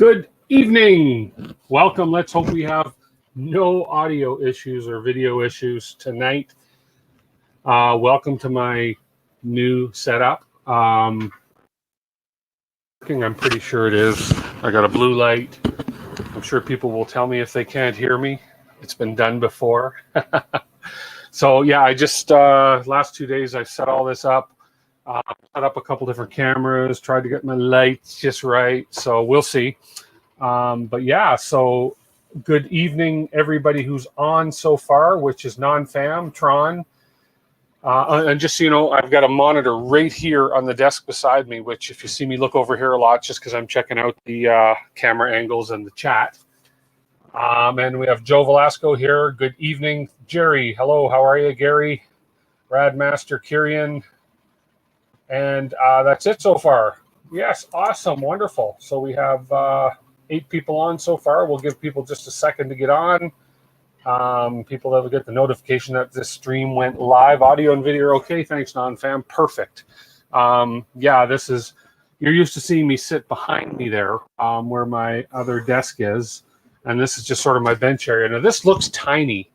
Good evening. Welcome. Let's hope we have no audio issues or video issues tonight. Welcome to my new setup. I'm pretty sure it is. I got a blue light. I'm sure people will tell me if they can't hear me. It's been done before. So yeah, I just last 2 days I set all this up. Set up a couple different cameras, tried to get my lights just right. So we'll see. But yeah, so good evening, everybody who's on so far, which is non-fam, Tron. And just so you know, I've got a monitor right here on the desk beside me, which if you see me look over here a lot, just because I'm checking out the camera angles and the chat. And we have Joe Velasco here. Good evening. Jerry, hello, how are you? Gary, Radmaster, Kirian. And that's it so far. Yes, awesome, wonderful. So we have 8 people on so far. We'll give people just a second to get on. People that will get the notification that this stream went live. Audio and video are okay. Thanks, non-fam. Perfect. Yeah, this is, you're used to seeing me sit behind me there where my other desk is. And this is just sort of my bench area. Now, this looks tiny.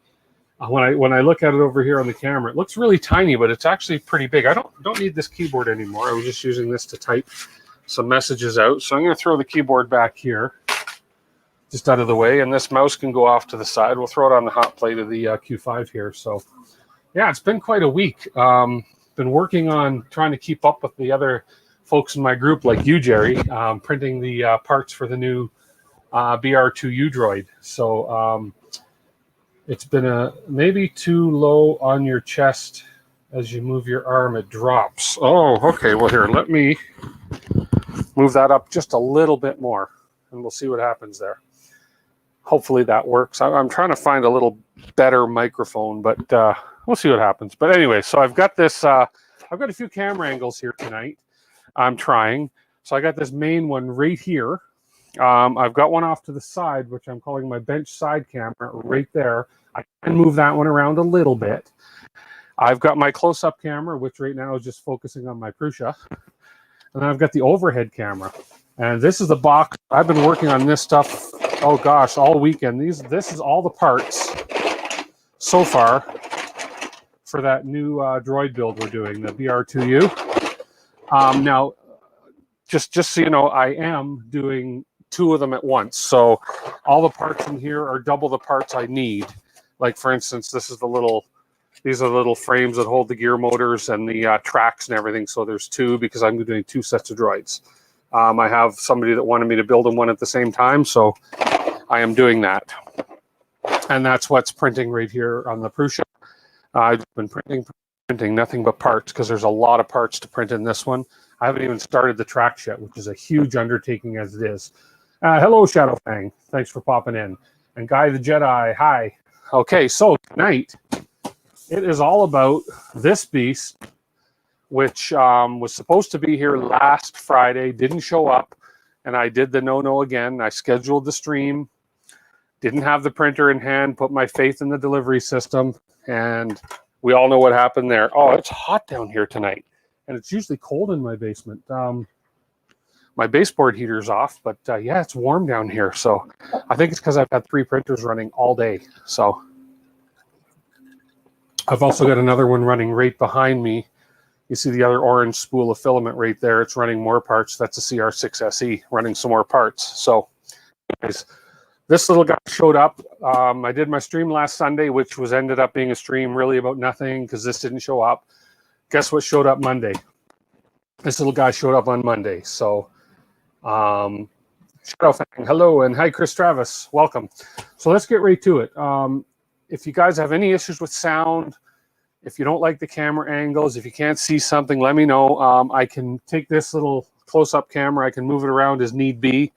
When I look at it over here on the camera, it looks really tiny, but it's actually pretty big. I don't need this keyboard anymore. I was just using this to type some messages out. So I'm going to throw the keyboard back here, just out of the way, and this mouse can go off to the side. We'll throw it on the hot plate of the Q5 here. So yeah, it's been quite a week. Been working on trying to keep up with the other folks in my group, like you, Jerry, printing the parts for the new BR2U droid. So it's been maybe too low on your chest. As you move your arm, it drops. Oh, okay. Well, here, let me move that up just a little bit more, and we'll see what happens there. Hopefully that works. I'm trying to find a little better microphone, but we'll see what happens. But anyway, so I've got this. I've got a few camera angles here tonight. I'm trying. So I got this main one right here. I've got one off to the side, which I'm calling my bench side camera right there. I can move that one around a little bit. I've got my close-up camera, which right now is just focusing on my Prusa. And then I've got the overhead camera. And this is the box. I've been working on this stuff, oh gosh, all weekend. This is all the parts so far for that new droid build we're doing, the BR2U. Now, just so you know, I am doing 2 of them at once. So all the parts in here are double the parts I need. Like for instance, these are the little frames that hold the gear motors and the tracks and everything. So there's 2 because I'm doing 2 sets of droids. I have somebody that wanted me to build them one at the same time. So I am doing that. And that's what's printing right here on the Prusa. I've been printing nothing but parts because there's a lot of parts to print in this one. I haven't even started the tracks yet, which is a huge undertaking as it is. Hello, Shadowfang. Thanks for popping in. And Guy the Jedi, hi. Okay, so tonight, it is all about this beast, which was supposed to be here last Friday, didn't show up, and I did the no-no again. I scheduled the stream, didn't have the printer in hand, put my faith in the delivery system, and we all know what happened there. Oh, it's hot down here tonight. And it's usually cold in my basement. My baseboard heater's off, but yeah, it's warm down here. So I think it's because I've had 3 printers running all day. So I've also got another one running right behind me. You see the other orange spool of filament right there. It's running more parts. That's a CR6SE running some more parts. So anyways, this little guy showed up. I did my stream last Sunday, which ended up being a stream really about nothing because this didn't show up. Guess what showed up Monday? This little guy showed up on Monday. So Shadow Fang, hello, and hi, Chris Travis, welcome. So let's get right to it. If you guys have any issues with sound, if you don't like the camera angles, if you can't see something, let me know. I can take this little close-up camera, I can move it around as need be.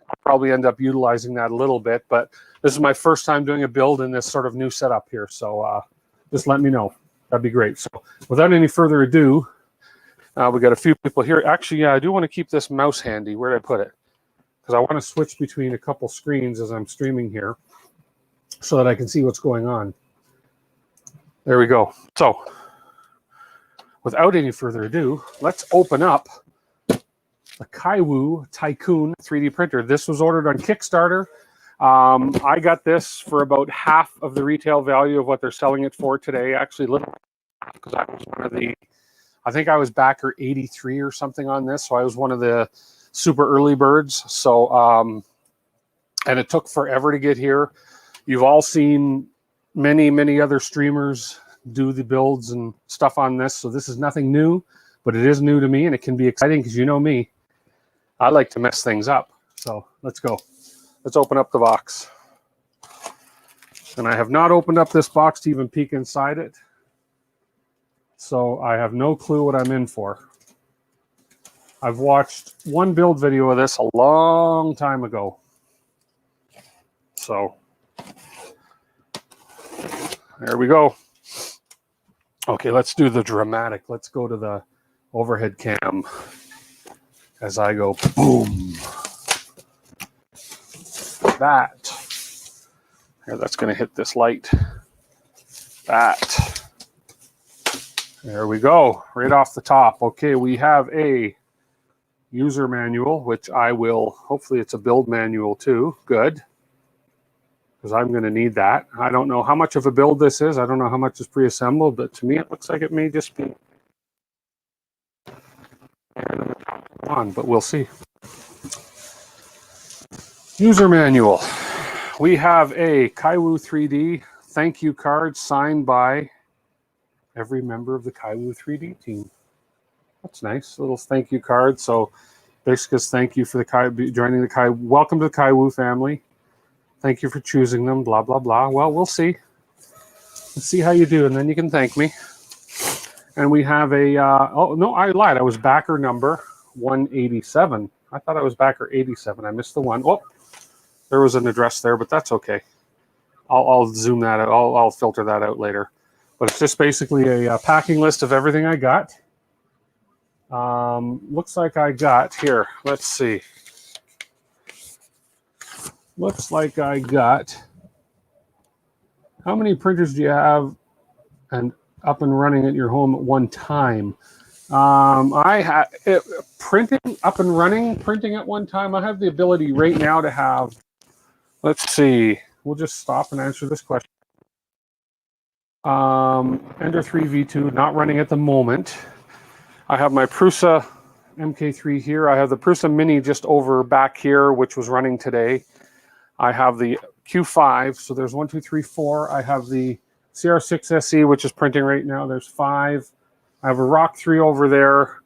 I'll probably end up utilizing that a little bit, but this is my first time doing a build in this sort of new setup here, so just let me know. That'd be great. So without any further ado, we got a few people here. Actually, yeah, I do want to keep this mouse handy. Where did I put it? Because I want to switch between a couple screens as I'm streaming here so that I can see what's going on. There we go. So without any further ado, let's open up the Kywoo Tycoon 3D printer. This was ordered on Kickstarter. I got this for about half of the retail value of what they're selling it for today. Actually, little, because I was one of the, I think I was backer 83 or something on this, so I was one of the super early birds. So, and it took forever to get here. You've all seen many other streamers do the builds and stuff on this, so this is nothing new, but it is new to me, and it can be exciting because you know me, I like to mess things up. So let's go. Let's open up the box. And I have not opened up this box to even peek inside it, so I have no clue what I'm in for. I've watched one build video of this a long time ago. So there we go. Okay, let's do the dramatic. Let's go to the overhead cam as I go boom. That. Here, that's going to hit this light. That. There we go. Right off the top. Okay, we have a user manual, which I will, hopefully it's a build manual too. Good. Because I'm going to need that. I don't know how much of a build this is. I don't know how much is pre-assembled, but to me it looks like it may just be on, but we'll see. User manual. We have a Kywoo 3D thank you card signed by every member of the Kywoo 3D team. That's nice. A little thank you card. So basically, thank you for the joining the Kywoo. Welcome to the Kywoo family. Thank you for choosing them, blah, blah, blah. Well, we'll see. Let's see how you do, and then you can thank me. And we have a, oh, no, I lied. I was backer number 187. I thought I was backer 87. I missed the one. Oh, there was an address there, but that's okay. I'll zoom that out. I'll filter that out later. But it's just basically a packing list of everything I got. Looks like I got, here, let's see. Looks like I got, how many printers do you have and up and running at your home at one time? I have printing up and running, printing at one time. I have the ability right now to have, let's see, we'll just stop and answer this question. Ender 3 V2, not running at the moment. I have my Prusa MK3 here. I have the Prusa Mini just over back here, which was running today. I have the Q5, so there's 1, 2, 3, 4. I have the CR6 SE, which is printing right now. There's 5. I have a Rock 3 over there,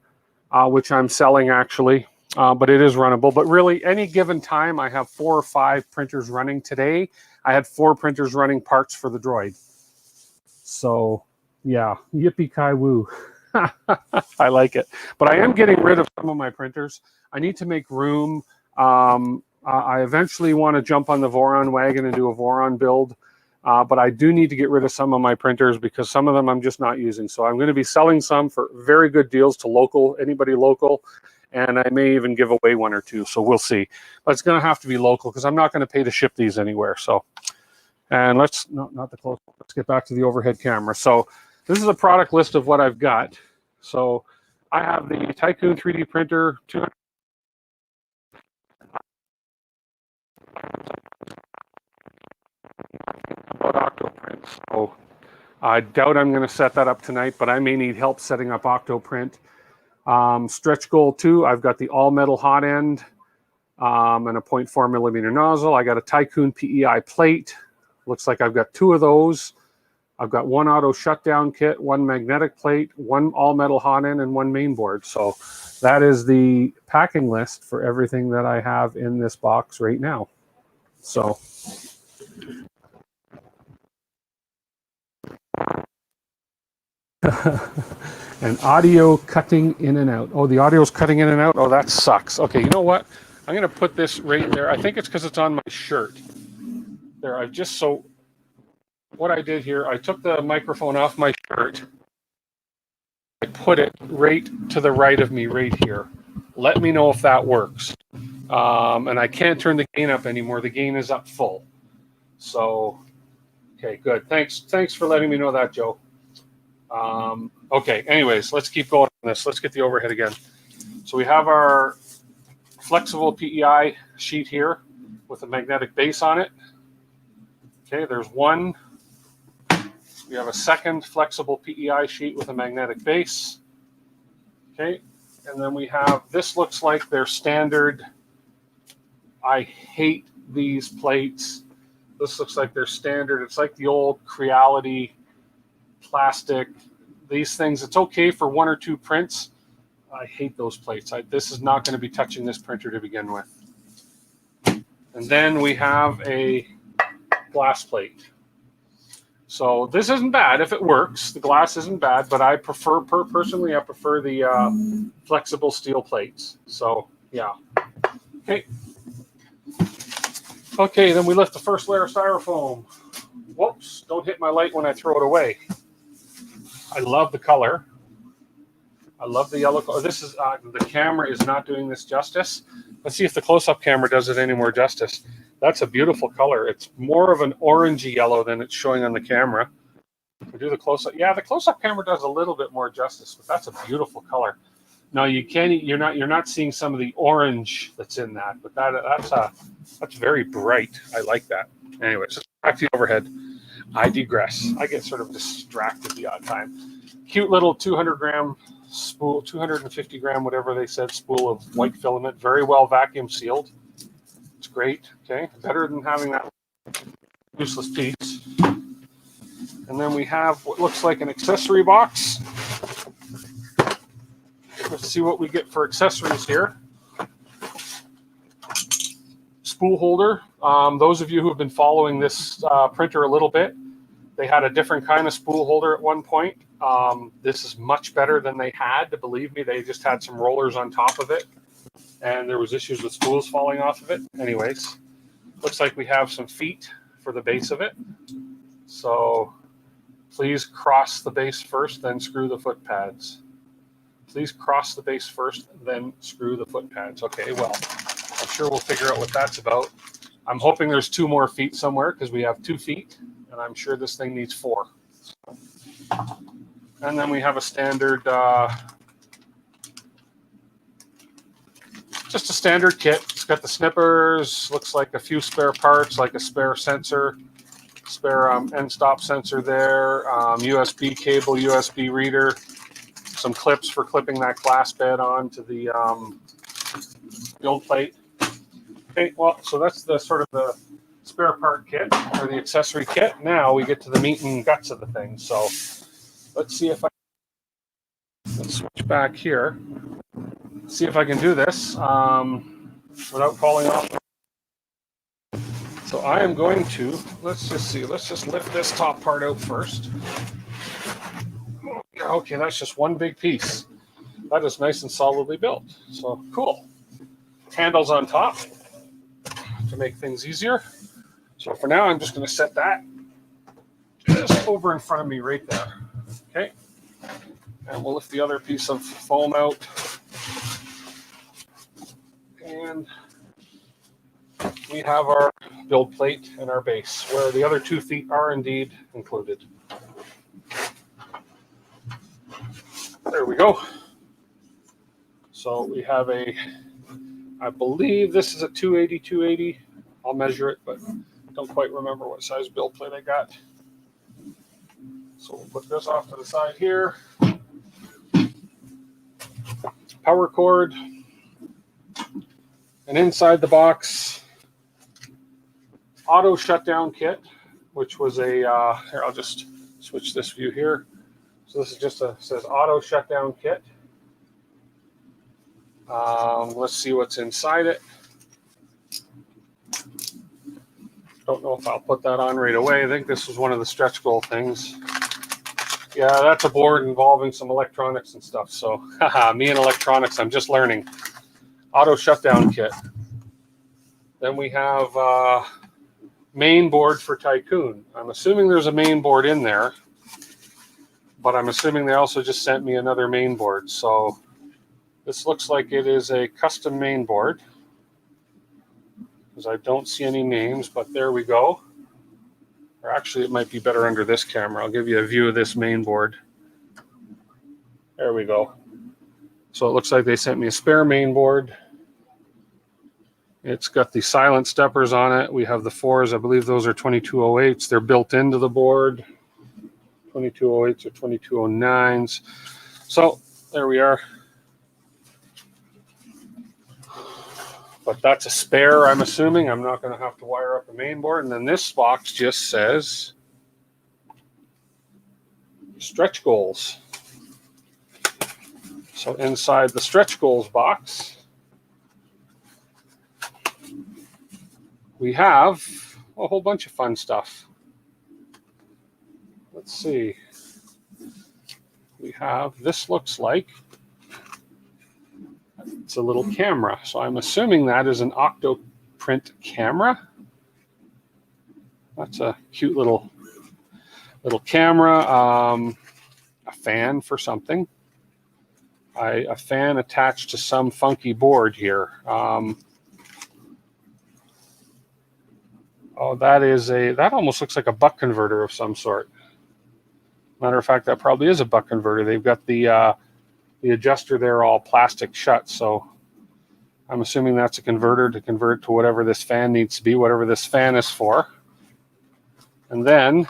which I'm selling actually, but it is runnable. But really, any given time, I have 4 or 5 printers running. Today, I had 4 printers running parts for the Droid. So, yeah, yippee Kywoo. I like it. But I am getting rid of some of my printers. I need to make room. I eventually want to jump on the Voron wagon and do a Voron build. But I do need to get rid of some of my printers because some of them I'm just not using. So I'm going to be selling some for very good deals to anybody local. And I may even give away 1 or 2. So we'll see. But it's going to have to be local because I'm not going to pay to ship these anywhere. So, and let's, no, not the close. Let's get back to the overhead camera. So this is a product list of what I've got. So I have the Tycoon 3D printer, 200. About Octoprint. So I doubt I'm going to set that up tonight, but I may need help setting up Octoprint. Stretch Goal 2, I've got the all metal hot end and a 0.4 millimeter nozzle. I got a Tycoon PEI plate. Looks like I've got 2 of those. I've got one auto shutdown kit, one magnetic plate, one all metal hot end, and one main board. So that is the packing list for everything that I have in this box right now. So and audio cutting in and out. Oh, the audio's cutting in and out. Oh, that sucks. Okay, you know what? I'm going to put this right there. I think it's because it's on my shirt. There, I've just, so what I did here, I took the microphone off my shirt. I put it right to the right of me right here. Let me know if that works. And I can't turn the gain up anymore. The gain is up full. So, okay, good. Thanks for letting me know that, Joe. Okay, anyways, let's keep going on this. Let's get the overhead again. So we have our flexible PEI sheet here with a magnetic base on it. Okay, there's one. We have a second flexible PEI sheet with a magnetic base. Okay, and then we have, this looks like their standard. I hate these plates. This looks like their standard. It's like the old Creality plastic. These things, it's okay for one or two prints. I hate those plates. This is not going to be touching this printer to begin with. And then we have a glass plate. So this isn't bad if it works. The glass isn't bad, but I prefer, personally, I prefer the flexible steel plates. So yeah. Okay. Okay, then we lift the first layer of styrofoam. Whoops, don't hit my light when I throw it away. I love the color. I love the yellow color. This is, the camera is not doing this justice. Let's see if the close-up camera does it any more justice. That's a beautiful color. It's more of an orangey yellow than it's showing on the camera. We do the close-up. Yeah, the close-up camera does a little bit more justice, but that's a beautiful color. Now you can, you're not seeing some of the orange that's in that, but that's very bright. I like that. Anyways, back to the overhead. I digress. I get sort of distracted the odd time. Cute little 200-gram spool, 250-gram, whatever they said, spool of white filament. Very well vacuum sealed. It's great. Okay, better than having that useless piece. And then we have what looks like an accessory box. Let's see what we get for accessories here. Spool holder. Those of you who have been following this printer a little bit, they had a different kind of spool holder at one point. This is much better than they had. Believe me, they just had some rollers on top of it, and there was issues with spools falling off of it. Anyways, looks like we have some feet for the base of it. So please cross the base first, then screw the foot pads. Please cross the base first, then screw the foot pads. Okay, well, I'm sure we'll figure out what that's about. I'm hoping there's 2 more feet somewhere because we have 2 feet, and I'm sure this thing needs 4. And then we have a standard, just a standard kit. It's got the snippers, looks like a few spare parts, like a spare sensor, spare end stop sensor there, USB cable, USB reader, some clips for clipping that glass bed onto the build plate. Okay, well, so that's the sort of the spare part kit or the accessory kit. Now we get to the meat and guts of the thing. So let's see if let's switch back here. See if I can do this without falling off. So I am going to, let's just see, let's just lift this top part out first. Okay, that's just one big piece. That is nice and solidly built. So cool. Handles on top to make things easier. So for now, I'm just going to set that just over in front of me right there. Okay. And we'll lift the other piece of foam out. And we have our build plate and our base, where the other 2 feet are indeed included. There we go. So we have a, I believe this is a 280. I'll measure it, but don't quite remember what size build plate I got. So we'll put this off to the side here. Power cord. And inside the box, auto shutdown kit, which was a, here, I'll just switch this view here. So this is just says auto shutdown kit. Let's see what's inside it. Don't know if I'll put that on right away. I think this was one of the stretch goal things. Yeah, that's a board involving some electronics and stuff. So, haha, me and electronics, I'm just learning. Auto shutdown kit. Then we have main board for Tycoon. I'm assuming there's a main board in there, but I'm assuming they also just sent me another main board. So this looks like it is a custom main board, because I don't see any names, but there we go. Or actually, it might be better under this camera. I'll give you a view of this main board. There we go. So it looks like they sent me a spare main board. It's got the silent steppers on it. We have the 4s. I believe those are 2208s. They're built into the board. 2208s or 2209s. So there we are. But that's a spare, I'm assuming. I'm not going to have to wire up the main board. And then this box just says stretch goals. So inside the stretch goals box, we have a whole bunch of fun stuff. Let's see. We have, this looks like, it's a little camera. So I'm assuming that is an Octoprint camera. That's a cute little camera. A fan for something. A fan attached to some funky board here. Oh, that almost looks like a buck converter of some sort. Matter of fact, that probably is a buck converter. They've got the adjuster there all plastic shut, so I'm assuming that's a converter to convert to whatever this fan needs to be, whatever this fan is for. And then,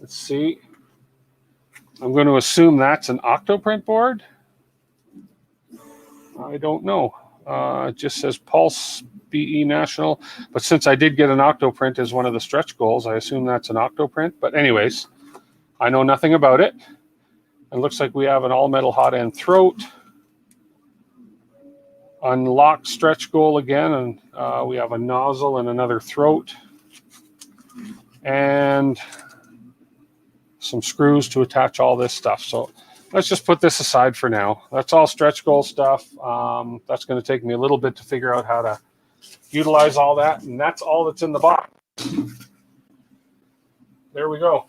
let's see, I'm going to assume that's an Octoprint board. I don't know. It just says Pulse BE National, but since I did get an Octoprint as one of the stretch goals, I assume that's an Octoprint. But anyways, I know nothing about it. It looks like we have an all-metal hot end throat, unlock stretch goal again, and we have a nozzle and another throat, and some screws to attach all this stuff. So let's just put this aside for now. That's all stretch goal stuff. That's going to take me a little bit to figure out how to utilize all that, and that's all that's in the box. There we go.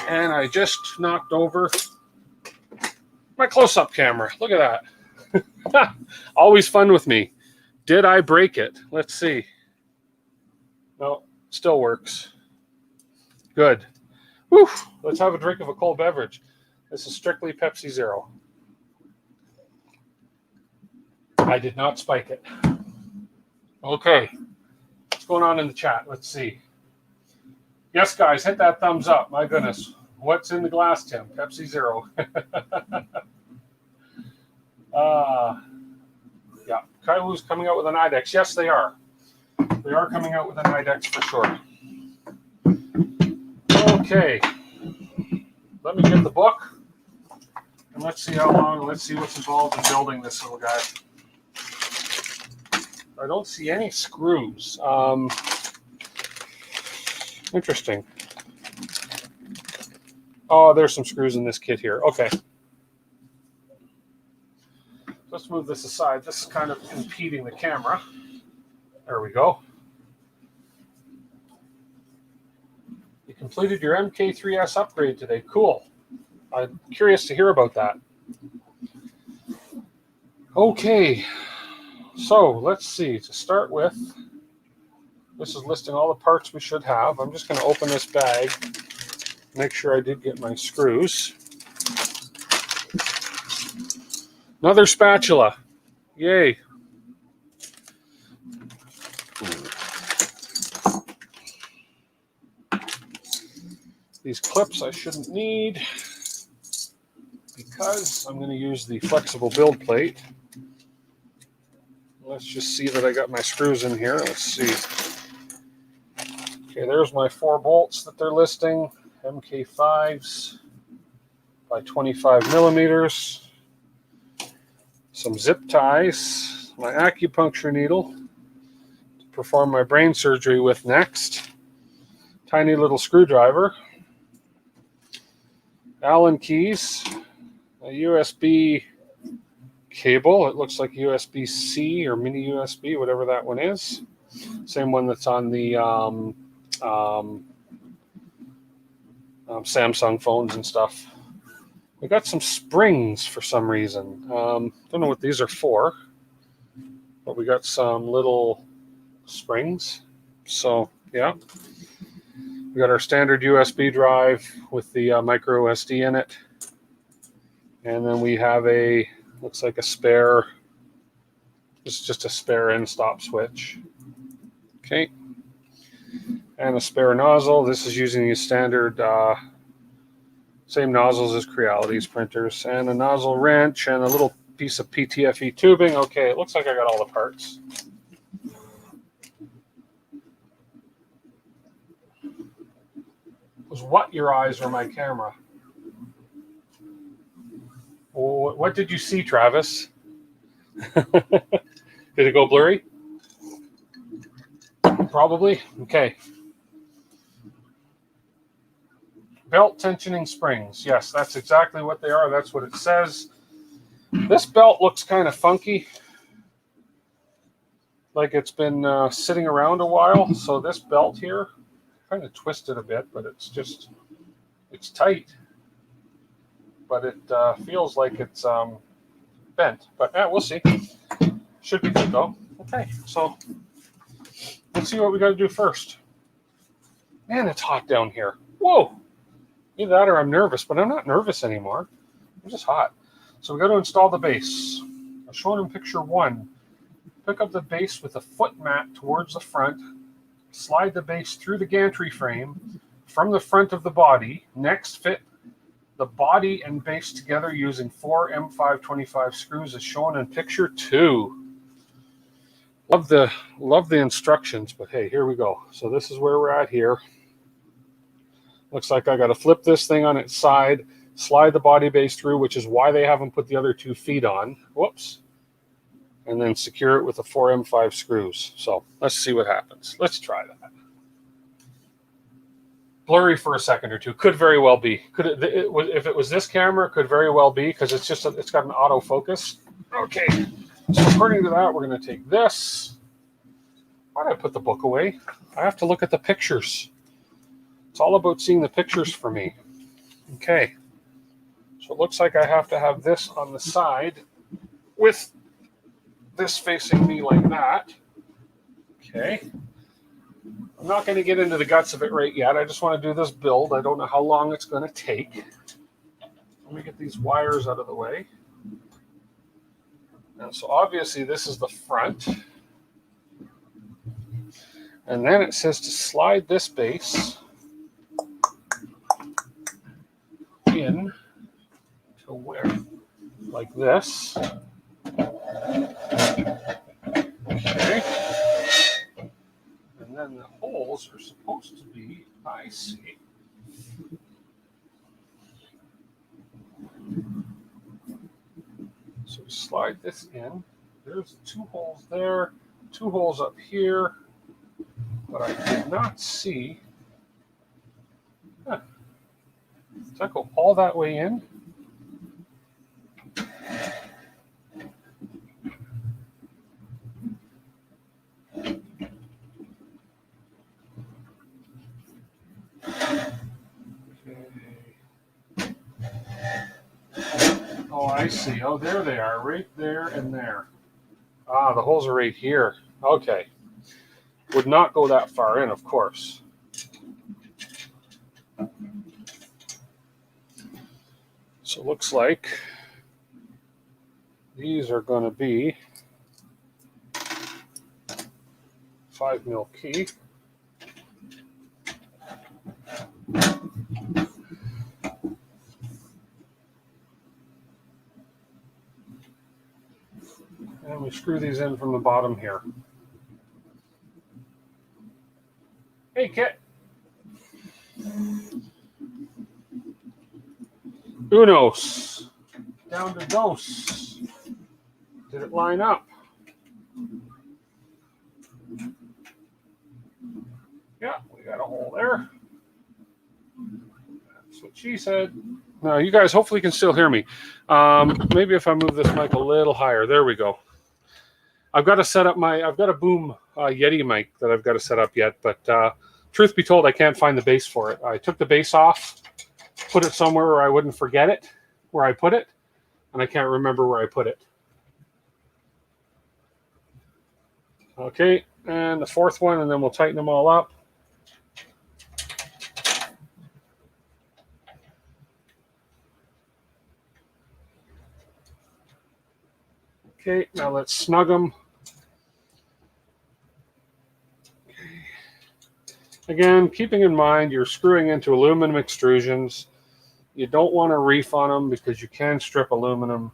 And I just knocked over my close-up camera. Look at that. Always fun with me. Did I break it? Let's see. No, still works. Good. Whew. Let's have a drink of a cold beverage. This is strictly Pepsi Zero. I did not spike it. Okay. What's going on in the chat? Let's see. Yes, guys, hit that thumbs up. My goodness. What's in the glass, Tim? Pepsi Zero. Yeah, Kywoo's coming out with an IDEX. Yes, they are. They are coming out with an IDEX for sure. Okay. Let me get the book. And let's see how long, let's see what's involved in building this little guy. I don't see any screws. Interesting. Oh, there's some screws in this kit here. Okay. Let's move this aside. This is kind of impeding the camera. There we go. You completed your MK3S upgrade today. Cool. I'm curious to hear about that. Okay. So let's see. To start with, this is listing all the parts we should have. I'm just going to open this bag, make sure I did get my screws. Another spatula. Yay. These clips I shouldn't need because I'm going to use the flexible build plate. Let's just see that I got my screws in here. Let's see. Okay, there's my 4 bolts that they're listing, MK5s by 25 millimeters. Some zip ties, my acupuncture needle to perform my brain surgery with next. Tiny little screwdriver, Allen keys, a USB cable. It looks like USB-C or mini USB, whatever that one is. Same one that's on the Samsung phones and stuff. We got some springs for some reason. Don't know what these are for, but we got some little springs. So yeah, we got our standard USB drive with the micro SD in it, and then we have a, looks like a spare. It's just a spare end stop switch. Okay, and a spare nozzle. This is using the standard. Same nozzles as Creality's printers, and a nozzle wrench and a little piece of PTFE tubing. Okay, it looks like I got all the parts. Was what your eyes or my camera? What did you see, Travis? Did it go blurry? Probably. Okay. Belt tensioning springs. Yes, that's exactly what they are. That's what it says. This belt looks kind of funky, like it's been sitting around a while. So this belt here, kind of twisted a bit, but it's just, it's tight. But it feels like it's bent. But we'll see. Should be good though. Okay, so let's see what we got to do first. Man, it's hot down here. Whoa! Either that or I'm nervous, but I'm not nervous anymore. I'm just hot. So we got to install the base. I've shown in picture 1. Pick up the base with a foot mat towards the front. Slide the base through the gantry frame from the front of the body. Next, fit the body and base together using 4 M525 screws as shown in picture 2. Love the instructions, but hey, here we go. So this is where we're at here. Looks like I got to flip this thing on its side, slide the body base through, which is why they haven't put the other 2 feet on. Whoops. And then secure it with the 4 M5 screws. So let's see what happens. Let's try that. Blurry for a second or two. Could very well be. If it was this camera, it could very well be, because it's just it's got an autofocus. Okay. So according to that, we're going to take this. Why did I put the book away? I have to look at the pictures. It's all about seeing the pictures for me. Okay. So it looks like I have to have this on the side with this facing me like that. Okay. I'm not going to get into the guts of it right yet. I just want to do this build. I don't know how long it's going to take. Let me get these wires out of the way. And so obviously this is the front. And then it says to slide this base in to where? Like this. Okay. And then the holes are supposed to be, I see. So we slide this in. There's 2 holes there, 2 holes up here, but I did not see. Huh. Does that go all that way in? Oh, I see. Oh, there they are, right there and there. Ah, the holes are right here. Okay. Would not go that far in, of course. So it looks like these are going to be 5mm key. And we screw these in from the bottom here. Hey, Kit. Unos. Down to dos. Did it line up? Yeah, we got a hole there. That's what she said. Now, you guys hopefully can still hear me. Maybe if I move this mic a little higher. There we go. I've got to set up I've got a boom Yeti mic that I've got to set up yet, but truth be told, I can't find the base for it. I took the base off, put it somewhere where I wouldn't forget it, where I put it, and I can't remember where I put it. Okay, and the fourth one, and then we'll tighten them all up. Okay, now let's snug them. Again, keeping in mind you're screwing into aluminum extrusions. You don't want to reef on them because you can strip aluminum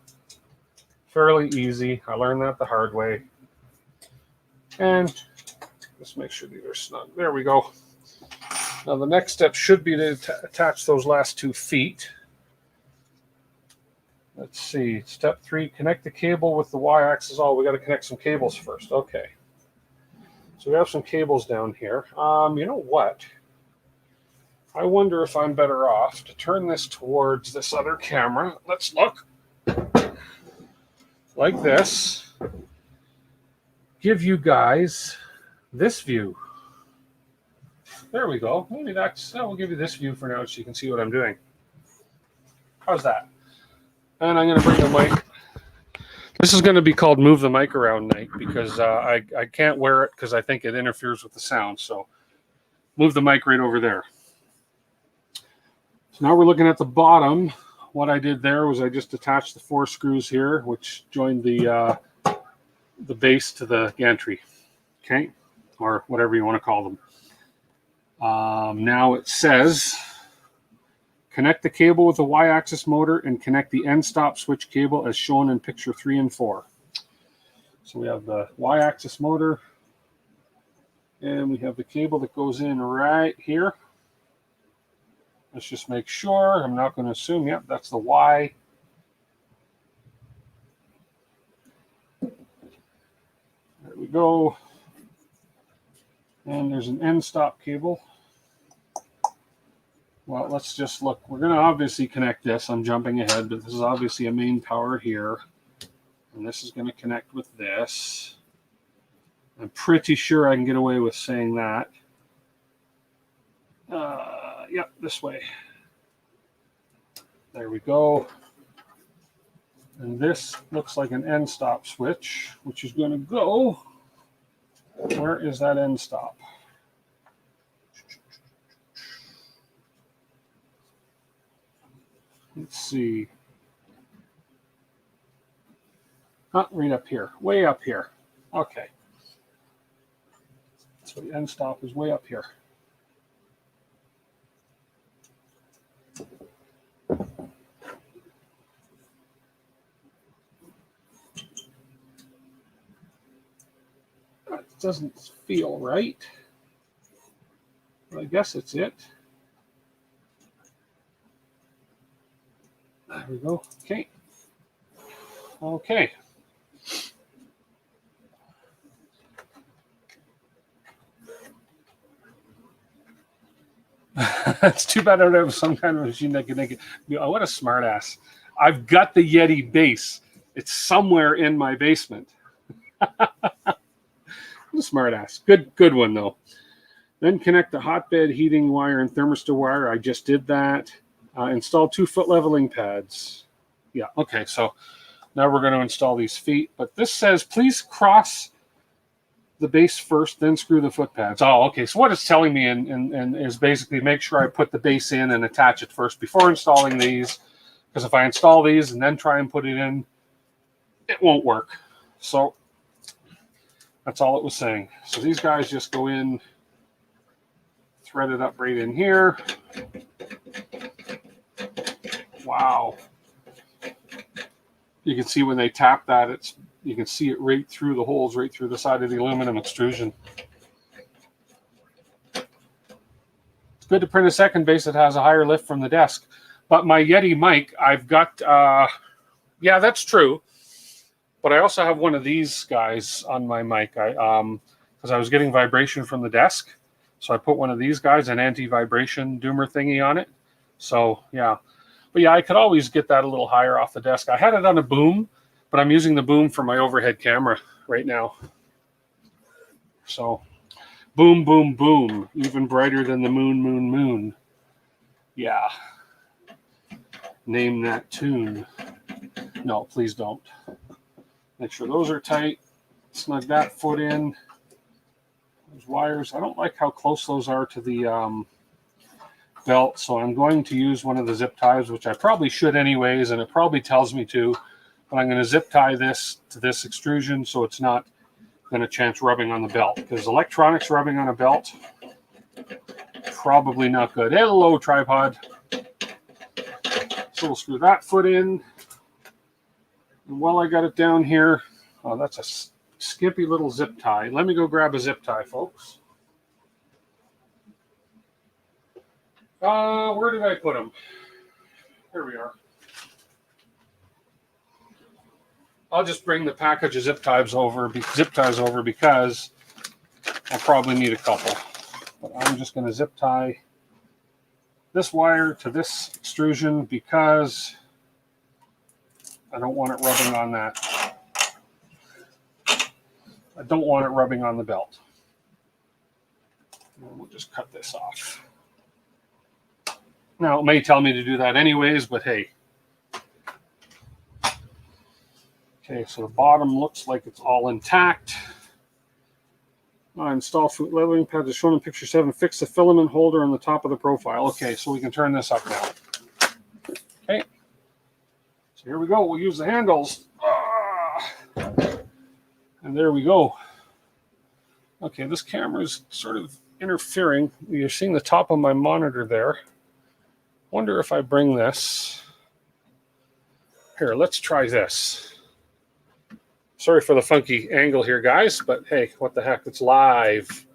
fairly easy. I learned that the hard way. And just make sure these are snug. There we go. Now the next step should be to attach those last 2 feet. Let's see. Step 3, connect the cable with the y-axis. Oh, we got to connect some cables first. Okay. So we have some cables down here. You know what? I wonder if I'm better off to turn this towards this other camera. Let's look. Like this. Give you guys this view. There we go. Maybe we'll give you this view for now so you can see what I'm doing. How's that? And I'm going to bring the mic. This is going to be called Move the Mic Around Night because I can't wear it because I think it interferes with the sound. So move the mic right over there. So now we're looking at the bottom. What I did there was I just attached the 4 screws here, which joined the base to the gantry, okay, or whatever you want to call them. Now it says connect the cable with the y-axis motor and connect the end stop switch cable as shown in picture 3 and 4. So we have the y-axis motor and we have the cable that goes in right here. Let's just make sure. I'm not going to assume. Yep, that's the Y. There we go. And there's an end stop cable. Well, let's just look. We're going to obviously connect this. I'm jumping ahead, but this is obviously a main power here. And this is going to connect with this. I'm pretty sure I can get away with saying that. Yep, this way. There we go. And this looks like an end stop switch, which is going to go. Where is that end stop? Let's see. Right up here, way up here. Okay. So the end stop is way up here. That doesn't feel right. But I guess it's it. There we go. Okay. Okay. It's too bad I don't have some kind of machine that can make it. Oh, what a smart ass. I've got the Yeti base. It's somewhere in my basement. What a smart ass. Good one, though. Then connect the hotbed heating wire and thermistor wire. I just did that. Install 2 foot leveling pads. Yeah, okay, so now we're going to install these feet. But this says, please cross the base first, then screw the foot pads. Oh, okay, so what it's telling me and is basically make sure I put the base in and attach it first before installing these. Because if I install these and then try and put it in, it won't work. So that's all it was saying. So these guys just go in, thread it up right in here. Wow. You can see when they tap that, you can see it right through the holes, right through the side of the aluminum extrusion. It's good to print a second base that has a higher lift from the desk. But my Yeti mic, I've got, yeah, that's true. But I also have one of these guys on my mic. Because I was getting vibration from the desk. So I put one of these guys, an anti-vibration doomer thingy on it. So, yeah. But yeah, I could always get that a little higher off the desk. I had it on a boom, but I'm using the boom for my overhead camera right now. So, boom, boom, boom. Even brighter than the moon, moon, moon. Yeah. Name that tune. No, please don't. Make sure those are tight. Snug that foot in. Those wires. I don't like how close those are to the belt, so I'm going to use one of the zip ties, which I probably should anyways, and it probably tells me to. But I'm going to zip tie this to this extrusion so it's not going to chance rubbing on the belt. Because electronics rubbing on a belt, probably not good. Hello, tripod. So we'll screw that foot in. And while I got it down here, oh, that's a skimpy little zip tie. Let me go grab a zip tie, folks. Where did I put them? Here we are. I'll just bring the package of zip ties over because I'll probably need a couple. But I'm just going to zip tie this wire to this extrusion because I don't want it rubbing on that. I don't want it rubbing on the belt. And we'll just cut this off. Now, it may tell me to do that anyways, but hey. Okay, so the bottom looks like it's all intact. Install foot leveling pads as shown in picture 7. Fix the filament holder on the top of the profile. Okay, so we can turn this up now. Okay. So here we go. We'll use the handles. And there we go. Okay, this camera is sort of interfering. You're seeing the top of my monitor there. Wonder if I bring this. Here, let's try this. Sorry for the funky angle here, guys, but hey, what the heck, it's live.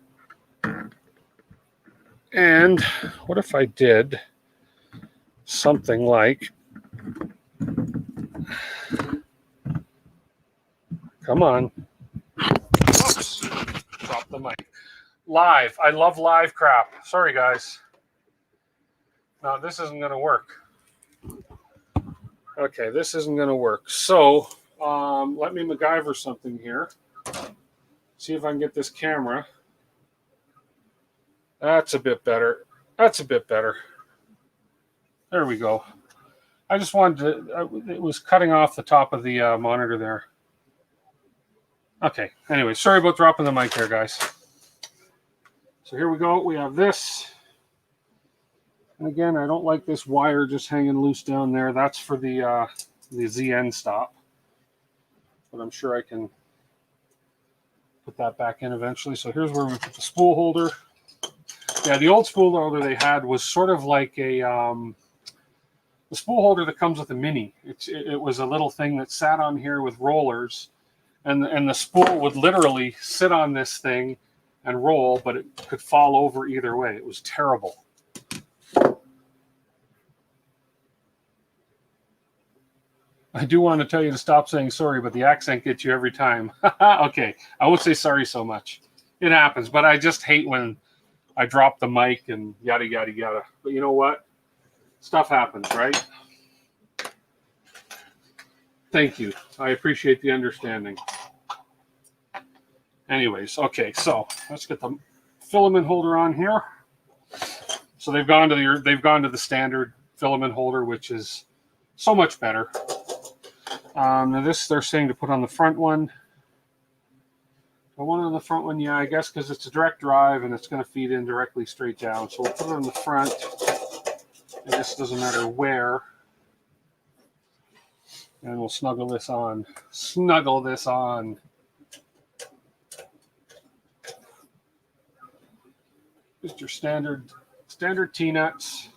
And what if I did something like, come on. Oops, drop the mic. Live, I love live crap. Sorry, guys. No, this isn't going to work. Okay, this isn't going to work. So, let me MacGyver something here. See if I can get this camera. That's a bit better. That's a bit better. There we go. I just wanted to, it was cutting off the top of the monitor there. Okay, anyway, sorry about dropping the mic there, guys. So here we go. We have this. And again, I don't like this wire just hanging loose down there. That's for the ZN stop. But I'm sure I can put that back in eventually. So here's where we put the spool holder. Yeah, the old spool holder they had was sort of like a the spool holder that comes with a Mini. It was a little thing that sat on here with rollers, and the spool would literally sit on this thing and roll, but it could fall over either way. It was terrible. I do want to tell you to stop saying sorry, but the accent gets you every time. Okay, I won't say sorry so much. It happens, but I just hate when I drop the mic and yada, yada, yada. But you know what? Stuff happens, right? Thank you. I appreciate the understanding. Anyways, okay, so let's get the filament holder on here. So they've gone to the standard filament holder, which is so much better. Now this they're saying to put on the front one. The one on the front one, yeah, I guess because it's a direct drive and it's going to feed in directly straight down. So we'll put it on the front. I guess it doesn't matter where. And we'll snuggle this on. Snuggle this on. Just your standard T-nuts.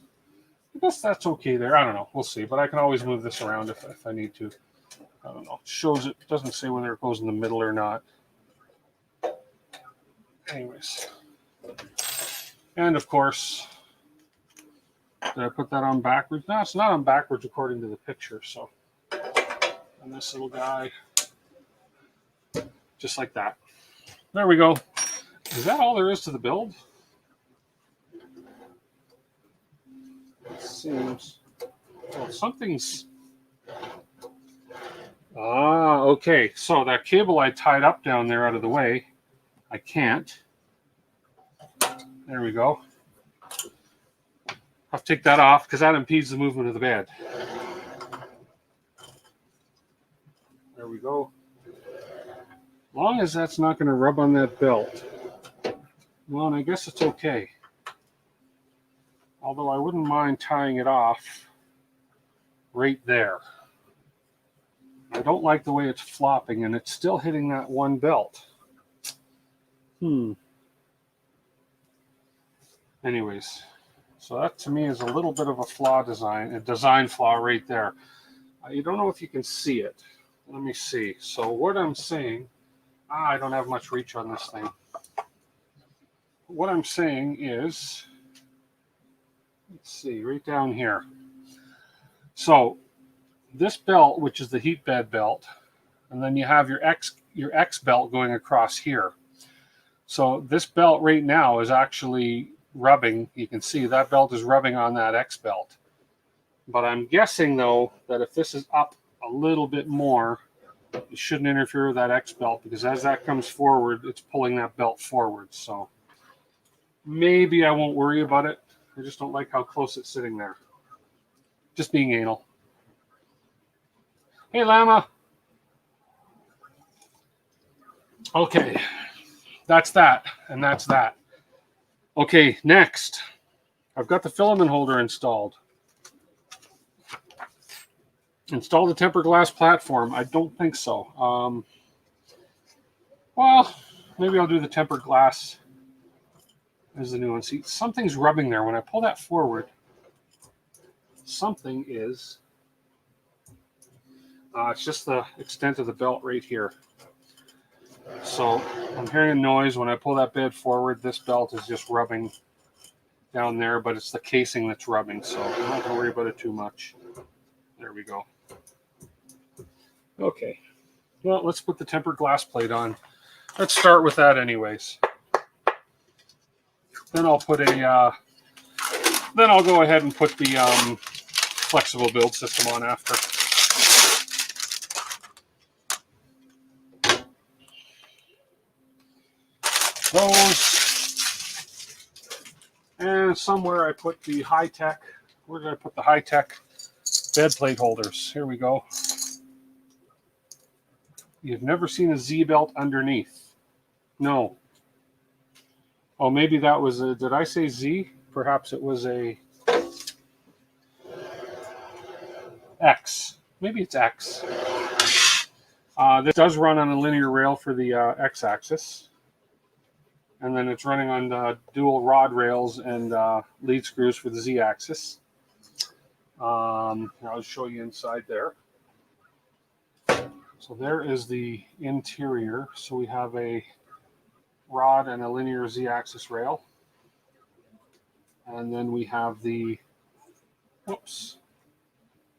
I guess that's okay there. I don't know. We'll see. But I can always move this around if I need to. I don't know. It shows it doesn't say whether it goes in the middle or not. Anyways. And of course, Did I put that on backwards? No, it's not on backwards according to the picture. So, and this little guy, just like that. There we go. Is that all there is to the build? It seems. Well, something's. Ah, okay. So that cable I tied up down there out of the way, I can't. There we go. I'll take that off because that impedes the movement of the bed. There we go. As long as that's not going to rub on that belt. Well, and I guess it's okay. Although I wouldn't mind tying it off right there. I don't like the way it's flopping, and it's still hitting that one belt. Anyways, so that to me is a little bit of a design flaw right there. You don't know if you can see it. Let me see. So what I'm saying, I don't have much reach on this thing. What I'm saying is, let's see, right down here. So this belt, which is the heat bed belt, and then you have your X belt going across here. So this belt right now is actually rubbing. You can see that belt is rubbing on that X belt. But I'm guessing though that if this is up a little bit more, it shouldn't interfere with that X belt, because as that comes forward, it's pulling that belt forward. So maybe I won't worry about it. I just don't like how close it's sitting there. Just being anal. Hey, Llama. Okay, that's that, and that's that. Okay, next. I've got the filament holder installed. Install the tempered glass platform. I don't think so. Well, maybe I'll do the tempered glass as the new one. See, something's rubbing there. When I pull that forward, something is... it's just the extent of the belt right here. So I'm hearing a noise. When I pull that bed forward, this belt is just rubbing down there, but it's the casing that's rubbing, so I'm not going to worry about it too much. There we go. Okay. Well, let's put the tempered glass plate on. Let's start with that anyways. Then I'll put a... then I'll go ahead and put the flexible build system on after. Those, and somewhere I put the high-tech, where did I put the high-tech bed plate holders? Here we go. You've never seen a Z belt underneath. No. Oh, maybe that was a, did I say Z? Perhaps it was a X. Maybe it's X. This does run on a linear rail for the X-axis. And then it's running on the dual rod rails and lead screws for the Z-axis. I'll show you inside there. So there is the interior. So we have a rod and a linear Z-axis rail. And then we have the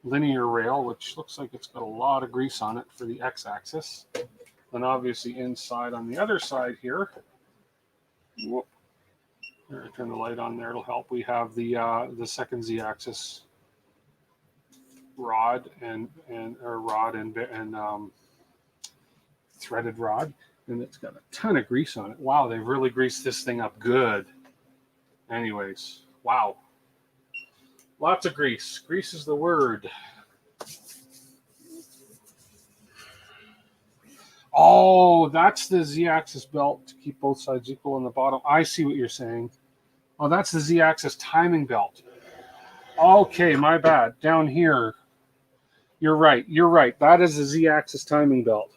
linear rail, which looks like it's got a lot of grease on it for the X-axis. Then obviously inside on the other side here, whoop. Here, turn the light on there, it'll help. We have the second Z-axis rod and threaded rod, and it's got a ton of grease on it. Wow, they've really greased this thing up good. Anyways, wow. Lots of grease. Grease is the word. Oh, that's the Z-axis belt to keep both sides equal on the bottom. I see what you're saying. Oh, that's the Z-axis timing belt. Okay, my bad. Down here, you're right. You're right. That is the Z-axis timing belt.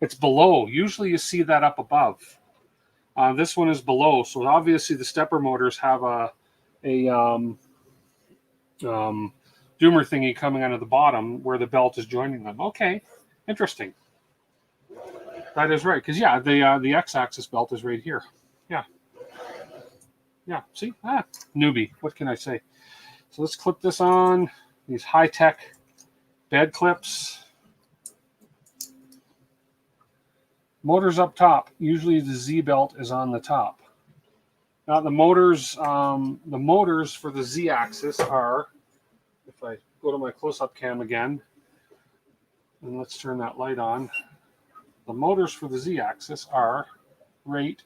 It's below. Usually you see that up above. This one is below. So obviously the stepper motors have a doomer thingy coming out of the bottom where the belt is joining them. Okay, interesting. That is right, because yeah, the X-axis belt is right here. Yeah. Yeah, see? Newbie, what can I say? So let's clip this on, these high-tech bed clips. Motors up top. Usually the Z belt is on the top. Now the motors for the Z axis are, if I go to my close-up cam again, and let's turn that light on. The motors for the Z axis are right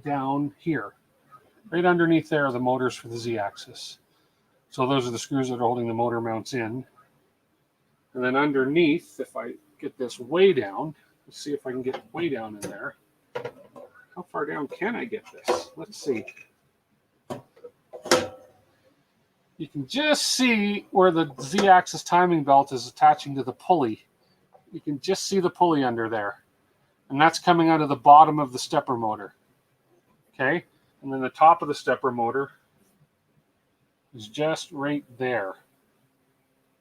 down here. Right underneath there are the motors for the Z axis. So those are the screws that are holding the motor mounts in. And then underneath, if I get this way down, let's see if I can get way down in there. How far down can I get this? Let's see. You can just see where the Z-axis timing belt is attaching to the pulley. You can just see the pulley under there. And that's coming out of the bottom of the stepper motor. Okay? And then the top of the stepper motor is just right there.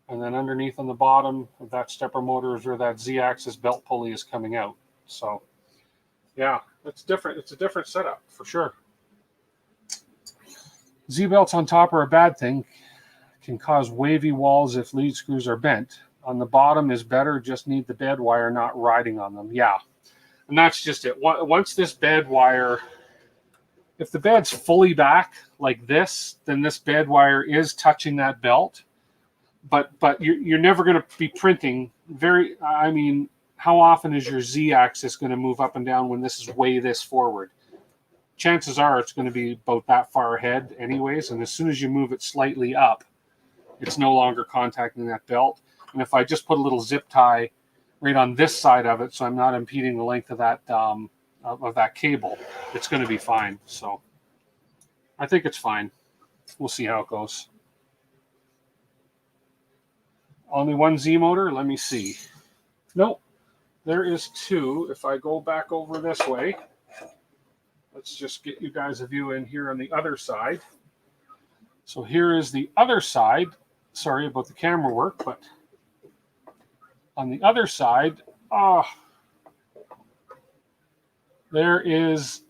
And then underneath on the bottom of that stepper motor is where that Z-axis belt pulley is coming out. So, yeah, it's different. It's a different setup for sure. Z-belts on top are a bad thing. Can cause wavy walls if lead screws are bent. On the bottom is better, just need the bed wire not riding on them. Yeah, and that's just it. Once this bed wire, if the bed's fully back like this, then this bed wire is touching that belt. But you're never going to be printing I mean, how often is your Z-axis going to move up and down when this is way this forward? Chances are it's going to be about that far ahead anyways, and as soon as you move it slightly up, it's no longer contacting that belt. And if I just put a little zip tie right on this side of it, so I'm not impeding the length of that cable, it's going to be fine. So I think it's fine. We'll see how it goes. Only one Z motor? Let me see. Nope. There is two. If I go back over this way, let's just get you guys a view in here on the other side. So here is the other side. Sorry about the camera work, but on the other side, there is,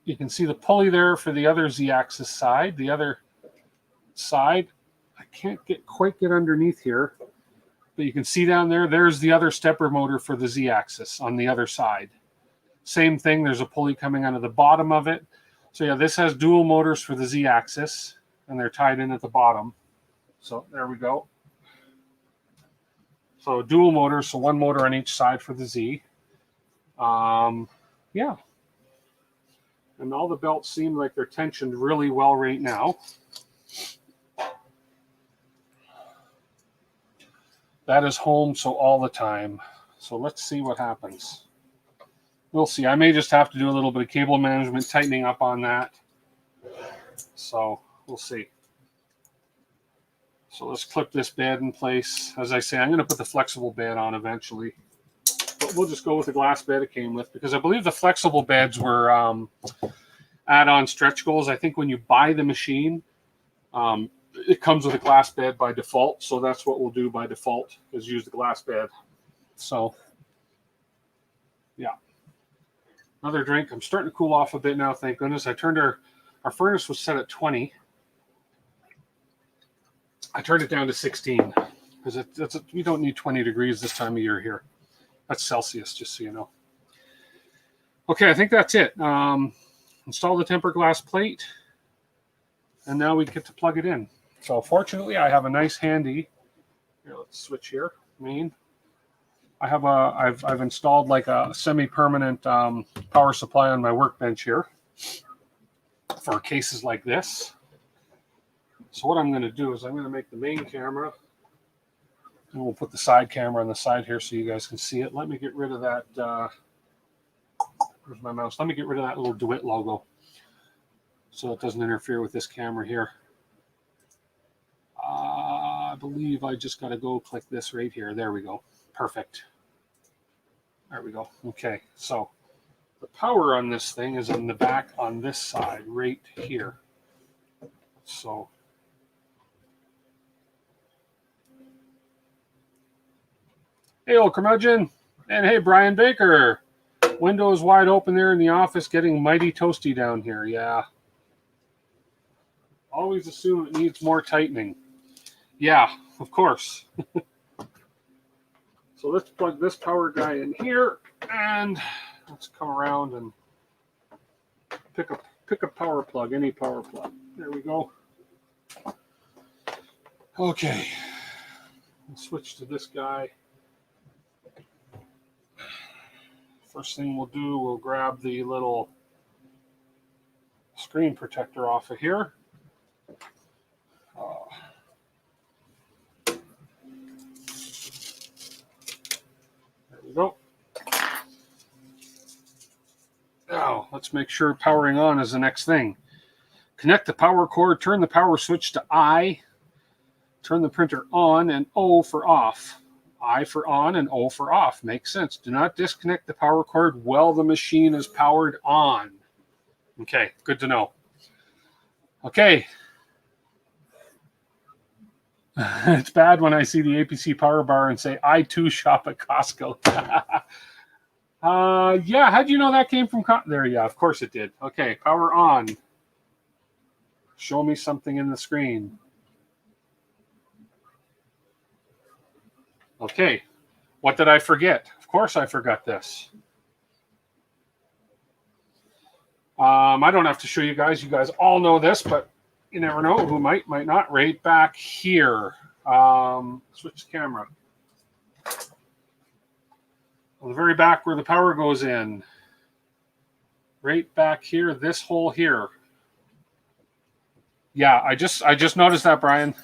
you can see the pulley there for the other Z-axis side. The other side, I can't quite get underneath here, but you can see down there, there's the other stepper motor for the Z-axis on the other side. Same thing, there's a pulley coming out of the bottom of it. So yeah, this has dual motors for the Z-axis, and they're tied in at the bottom. So there we go. So dual motors, so one motor on each side for the Z. Yeah. And all the belts seem like they're tensioned really well right now. That is home, so all the time. So let's see what happens. We'll see. I may just have to do a little bit of cable management, tightening up on that. So we'll see. So let's clip this bed in place. As I say, I'm going to put the flexible bed on eventually. But we'll just go with the glass bed it came with, because I believe the flexible beds were add-on stretch goals. I think when you buy the machine, it comes with a glass bed by default. So that's what we'll do by default, is use the glass bed. So, yeah. Another drink. I'm starting to cool off a bit now, thank goodness. I turned our furnace was set at 20. I turned it down to 16 because we don't need 20 degrees this time of year here. That's Celsius, just so you know. Okay, I think that's it. Install the tempered glass plate, and now we get to plug it in. So fortunately, I have a nice handy. Here, let's switch here. Main. I have I've installed like a semi-permanent power supply on my workbench here for cases like this. So what I'm going to do is I'm going to make the main camera, and we'll put the side camera on the side here so you guys can see it. Let me get rid of that. Where's my mouse? Let me get rid of that little DWIT logo so it doesn't interfere with this camera here. I believe I just got to go click this right here. There we go. Perfect. There we go. Okay, so the power on this thing is in the back on this side right here. So hey, old curmudgeon. And hey, Brian Baker. Windows wide open there in the office, getting mighty toasty down here. Yeah. Always assume it needs more tightening. Yeah, of course. So let's plug this power guy in here, and let's come around and pick a power plug, any power plug. There we go. Okay, we'll switch to this guy. First thing we'll do, we'll grab the little screen protector off of here. There we go. Now, let's make sure powering on is the next thing. Connect the power cord, turn the power switch to I, turn the printer on, and O for off. I for on and O for off. Makes sense. Do not disconnect the power cord while the machine is powered on. Okay, good to know. Okay. It's bad when I see the APC power bar and say, I too shop at Costco. Yeah, how'd you know that came from there? Yeah, of course it did. Okay, power on. Show me something in the screen. Okay, what did I forget? Of course I forgot this. I don't have to show you guys. You guys all know this, but you never know who might not. Right back here. Switch the camera. On the very back where the power goes in. Right back here, this hole here. Yeah, I just noticed that, Brian.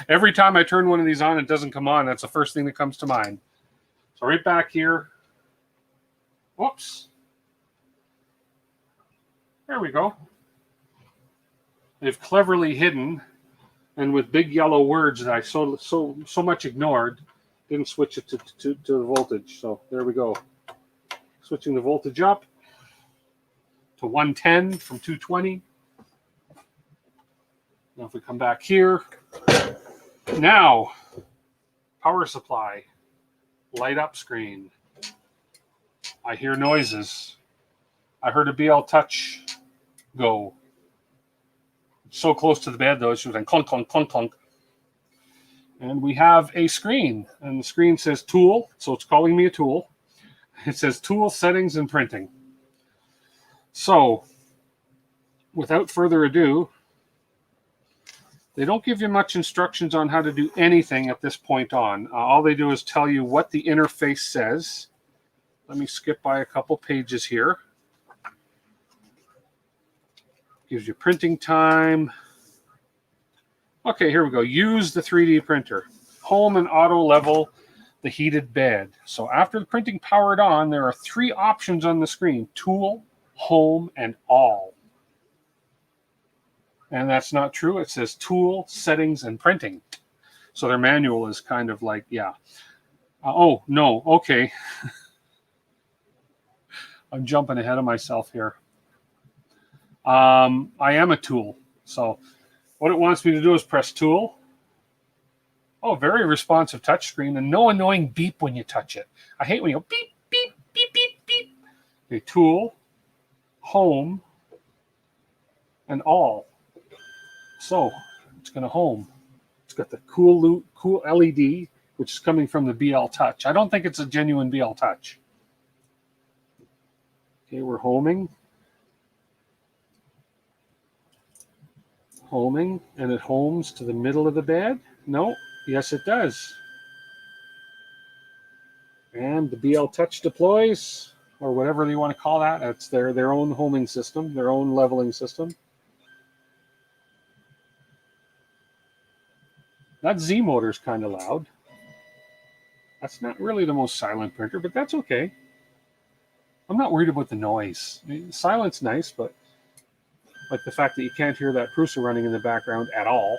Every time I turn one of these on, it doesn't come on. That's the first thing that comes to mind. So right back here. Whoops. There we go. They've cleverly hidden, and with big yellow words that I so much ignored, didn't switch it to the voltage. So there we go. Switching the voltage up to 110 from 220. Now if we come back here, now power supply, light up screen. I hear noises. I heard a BL Touch go. So close to the bed though, she was like clunk, clunk, clunk, clunk. And we have a screen, and the screen says tool, so it's calling me a tool. It says tool, settings, and printing. So without further ado, they don't give you much instructions on how to do anything at this point on. All they do is tell you what the interface says. Let me skip by a couple pages here. Gives you printing time. Okay, here we go. Use the 3D printer. Home and auto level the heated bed. So after the printing powered on, there are 3 options on the screen: tool, home, and all. And that's not true. It says tool, settings, and printing. So their manual is kind of like, yeah. Oh, no. Okay. I'm jumping ahead of myself here. I am a tool. So what it wants me to do is press tool. Oh, very responsive touchscreen, and no annoying beep when you touch it. I hate when you go beep, beep, beep, beep, beep. Okay, tool, home, and all. So it's going to home. It's got the cool LED, which is coming from the BL Touch. I don't think it's a genuine BL Touch. Okay, we're homing. Homing, and it homes to the middle of the bed. No, yes it does. And the BL Touch deploys, or whatever you want to call that. It's their own homing system, their own leveling system. That Z motor is kind of loud. That's not really the most silent printer, but that's okay. I'm not worried about the noise. I mean, silent's nice, but like the fact that you can't hear that Prusa running in the background at all.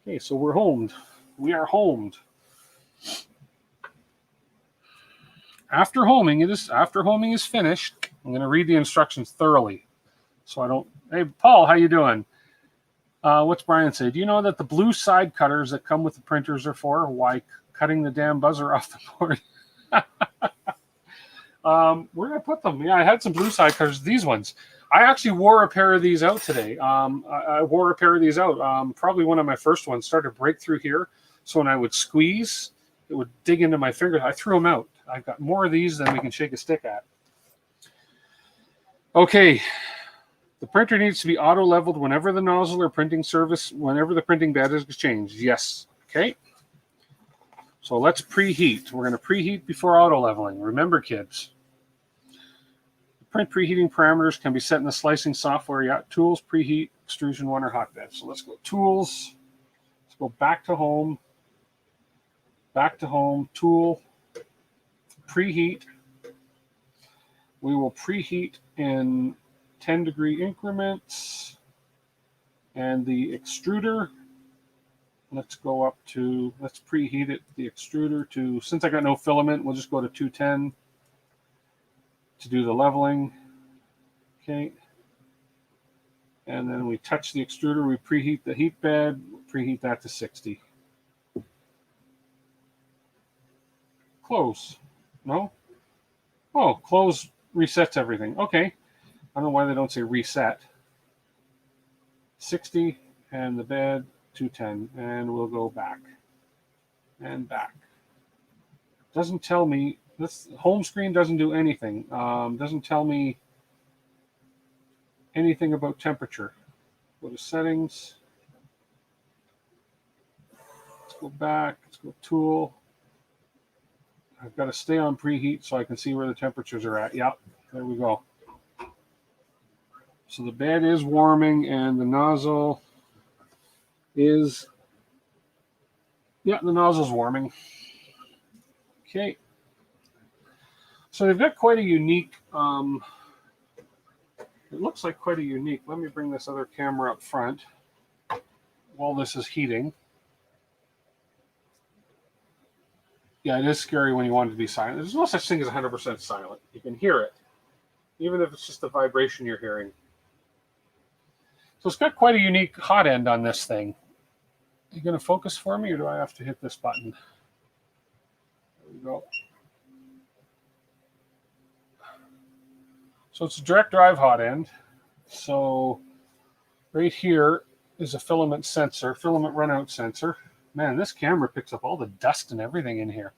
Okay, so we're homed. We are homed. After homing is finished, I'm going to read the instructions thoroughly, so I don't. Hey, Paul, how you doing? What's Brian say? Do you know that the blue side cutters that come with the printers are for? Why cutting the damn buzzer off the board? Where did I put them? Yeah, I had some blue side cutters. These ones. I actually wore a pair of these out today. I wore a pair of these out. Probably one of my first ones started to break through here. So when I would squeeze, it would dig into my fingers. I threw them out. I've got more of these than we can shake a stick at. Okay. The printer needs to be auto-leveled whenever the nozzle or printing surface, whenever the printing bed is changed. Yes. Okay. So let's preheat. We're going to preheat before auto-leveling. Remember, kids. Print preheating parameters can be set in the slicing software. Yeah, tools, preheat, extrusion 1, or hotbed. So let's go tools. Let's go back to home. Back to home, tool, preheat. We will preheat in 10-degree increments. And the extruder, let's go up to, let's preheat it, the extruder to, since I got no filament, we'll just go to 210 to do the leveling. Okay. And then we touch the extruder, we preheat the heat bed, preheat that to 60. Close. No? Oh, close resets everything. Okay. I don't know why they don't say reset. 60 and the bed 210, and we'll go back and back. Doesn't tell me, this home screen doesn't do anything. Doesn't tell me anything about temperature. Go to settings. Let's go back. Let's go tool. I've got to stay on preheat so I can see where the temperatures are at. Yep, there we go. So the bed is warming and the nozzle is, yeah, the nozzle's warming. Okay. So they've got quite a unique, it looks like quite a unique, let me bring this other camera up front while this is heating. Yeah, it is scary when you want it to be silent. There's no such thing as 100% silent. You can hear it, even if it's just the vibration you're hearing. So it's got quite a unique hot end on this thing. Are you going to focus for me, or do I have to hit this button? There we go. So it's a direct drive hot end. So right here is a filament sensor, filament runout sensor. Man, this camera picks up all the dust and everything in here.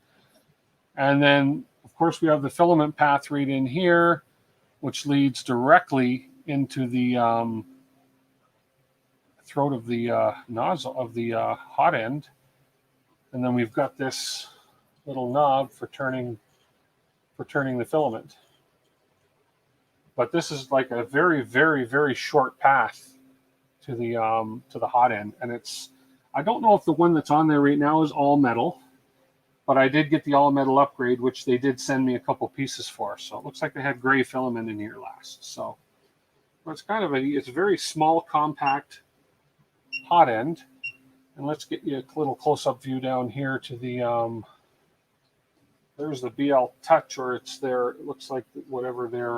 And then, of course, we have the filament path right in here, which leads directly into the throat of the nozzle of the hot end. And then we've got this little knob for turning the filament. But this is like a very, very, very short path to the hot end, and it's, I don't know if the one that's on there right now is all metal, but I did get the all metal upgrade, which they did send me a couple pieces for. So it looks like they had gray filament in here last. So it's kind of it's a very small, compact hot end. And let's get you a little close-up view down here to the there's the BL Touch, or it's their, it looks like whatever their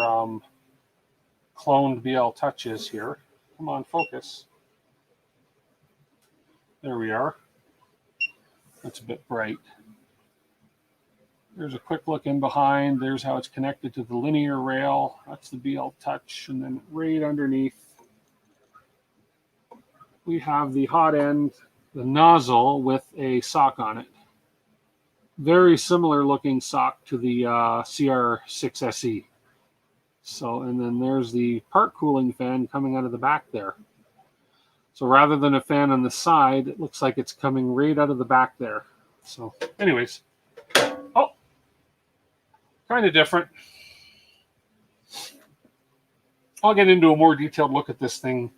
cloned BL Touch is here. Come on, focus. There we are. That's a bit bright. There's a quick look in behind. There's how it's connected to the linear rail. That's the BL Touch. And then right underneath, we have the hot end, the nozzle with a sock on it. Very similar looking sock to the CR6SE. So, and then there's the part cooling fan coming out of the back there. So rather than a fan on the side, it looks like it's coming right out of the back there. So anyways, oh, kind of different. I'll get into a more detailed look at this thing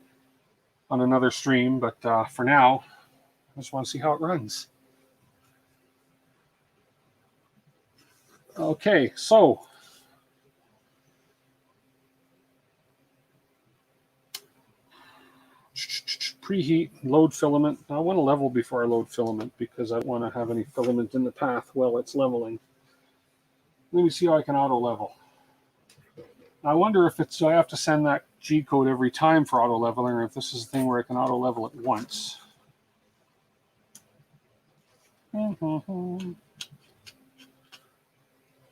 on another stream, but for now, I just want to see how it runs. Okay, so preheat, load filament. I want to level before I load filament because I don't want to have any filament in the path while it's leveling. Let me see how I can auto level. I wonder if it's, I have to send that G code every time for auto leveling, or if this is a thing where I can auto level it once.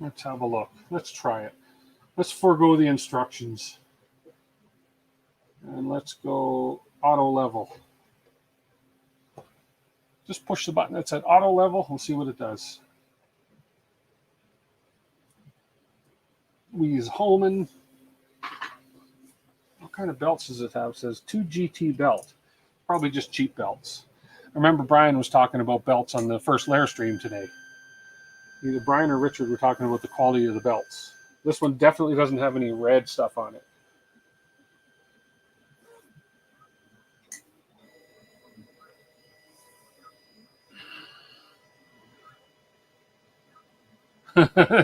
Let's have a look. Let's try it. Let's forego the instructions. And let's go auto level. Just push the button that said auto level. We'll see what it does. We use Holman. What kind of belts does it have? It says 2GT belt. Probably just cheap belts. I remember Brian was talking about belts on the first layer stream today. Either Brian or Richard were talking about the quality of the belts. This one definitely doesn't have any red stuff on it.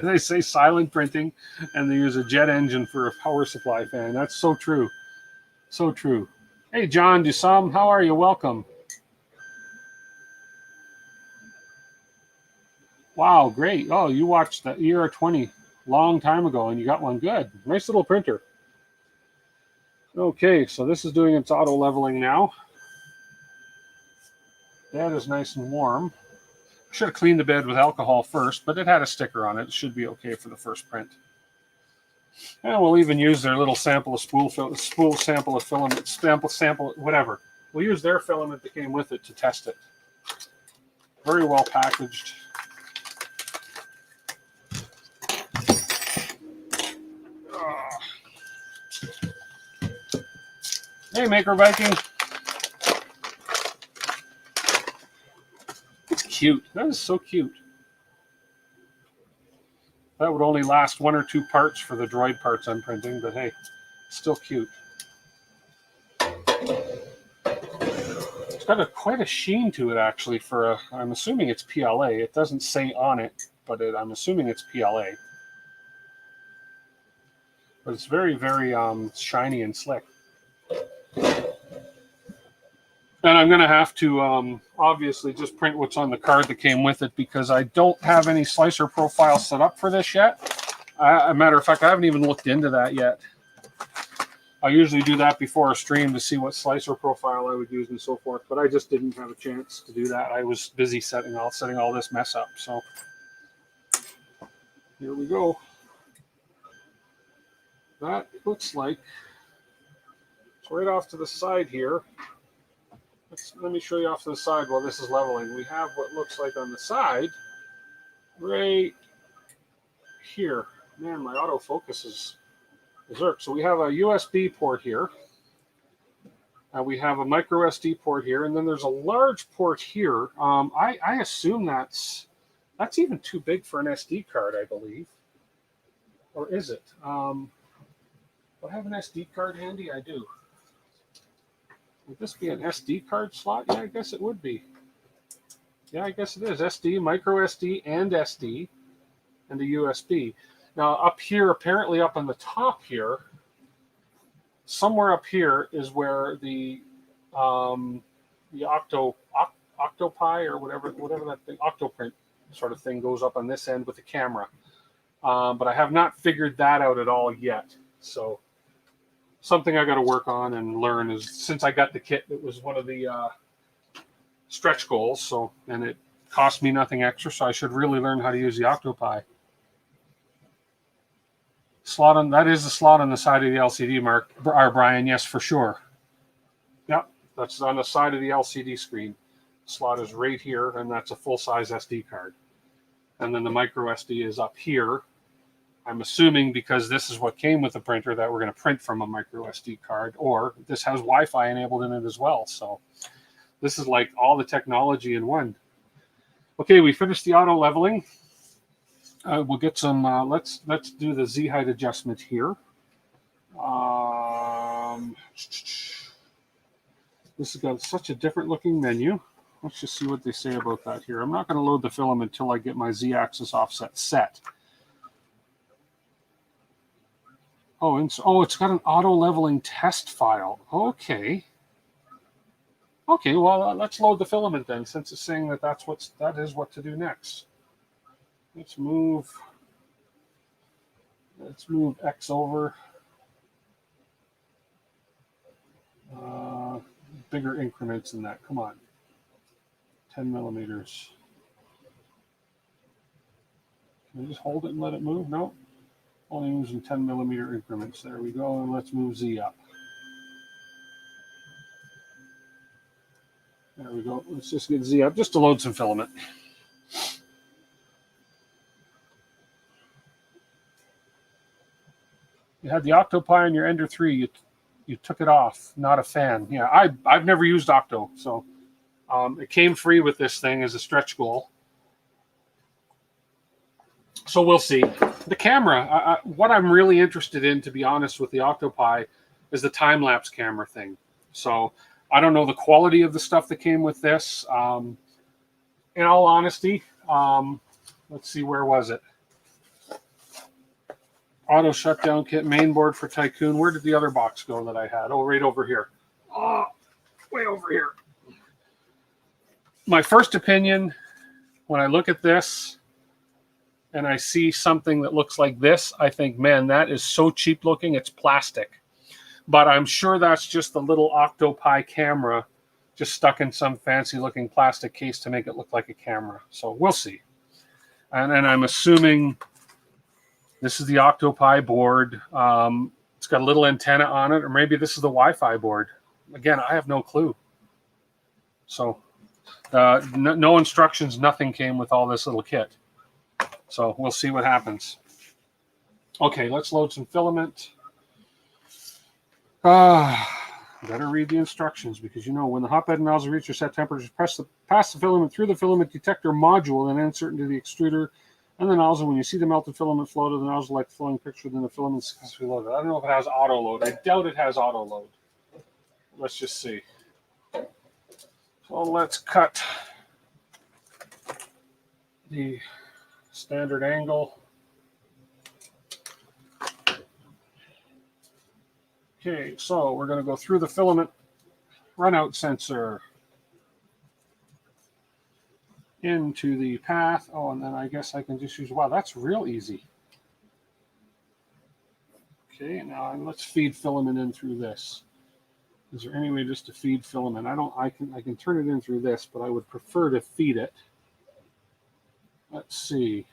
They say silent printing, and they use a jet engine for a power supply fan. That's so true. So true. Hey, John Dusam, how are you? Welcome. Wow, great. Oh, you watched the ERA 20 long time ago, and you got one good. Nice little printer. Okay, so this is doing its auto leveling now. That is nice and warm. Should have cleaned the bed with alcohol first, but it had a sticker on it. It should be okay for the first print. And we'll even use their little sample of spool sample of filament, sample, whatever. We'll use their filament that came with it to test it. Very well packaged. Hey, Maker Viking. It's cute. That is so cute. That would only last 1 or 2 parts for the droid parts I'm printing, but hey, still cute. It's got quite a sheen to it, actually, for a, I'm assuming it's PLA. It doesn't say on it, but I'm assuming it's PLA. But it's very, very shiny and slick. And I'm going to have to obviously just print what's on the card that came with it because I don't have any slicer profile set up for this yet. As a matter of fact, I haven't even looked into that yet. I usually do that before a stream to see what slicer profile I would use and so forth, but I just didn't have a chance to do that. I was busy setting all this mess up. So here we go. That looks like it's right off to the side here. Let me show you off to the side while this is leveling. We have what looks like on the side, right here. Man, my autofocus is berserk. So we have a USB port here. We have a micro SD port here, and then there's a large port here. I assume that's even too big for an SD card, I believe. Or is it? Do I have an SD card handy? I do. Would this be an SD card slot? Yeah, I guess it would be. Yeah, I guess it is. SD, micro SD, and SD, and a USB. Now, up here, apparently up on the top here, somewhere up here is where the octopi or whatever that thing, octoprint sort of thing goes up on this end with the camera. But I have not figured that out at all yet. So something I got to work on and learn is, since I got the kit, it was one of the stretch goals. So, and it cost me nothing extra. So I should really learn how to use the octopi. Slot on, that is the slot on the side of the LCD, Mark, or Brian. Yes, for sure. Yep, that's on the side of the LCD screen. Slot is right here, and that's a full-size SD card. And then the micro SD is up here. I'm assuming because this is what came with the printer that we're going to print from a micro SD card, or this has Wi-Fi enabled in it as well. So this is like all the technology in one. Okay, we finished the auto leveling. We'll get some. Let's do the Z height adjustment here. This has got such a different looking menu. Let's just see what they say about that here. I'm not going to load the filament until I get my Z-axis offset set. Oh, and so, it's got an auto leveling test file. Okay. Okay, well, let's load the filament then, since it's saying that that is what to do next. Let's move X over. Bigger increments than that. Come on. 10 millimeters. Just hold it and let it move. No, only moves in 10 millimeter increments. There we go. And let's move Z up. There we go. Let's just get Z up just to load some filament. You had the Octopi on your Ender 3. You took it off. Not a fan. Yeah, I've never used Octo, so it came free with this thing as a stretch goal. So we'll see. The camera, what I'm really interested in, to be honest, with the Octopi is the time-lapse camera thing. So I don't know the quality of the stuff that came with this. In all honesty, let's see, where was it? Auto shutdown kit, main board for Tycoon. Where did the other box go that I had? Oh, right over here. Oh, way over here. My first opinion, when I look at this and I see something that looks like this, I think, man, that is so cheap looking, it's plastic. But I'm sure that's just the little Octopi camera just stuck in some fancy looking plastic case to make it look like a camera. So we'll see. And I'm assuming this is the Octopi board. It's got a little antenna on it, or maybe this is the Wi-Fi board. Again, I have no clue. So no instructions, nothing came with all this little kit. So we'll see what happens. Okay, let's load some filament. Better read the instructions, because you know when the hotbed and nozzle reach your set temperatures, pass the filament through the filament detector module and insert into the extruder and the nozzle. When you see the melted filament flow to the nozzle like the flowing picture, then the filament is successfully loaded. I don't know if it has auto load. I doubt it has auto load. Let's just see. So let's cut the standard angle. Okay, so we're going to go through the filament runout sensor into the path. Oh, and then I guess I can just use, wow, that's real easy. Okay, now let's feed filament in through this. Is there any way just to feed filament? I can turn it in through this, but I would prefer to feed it. Let's see.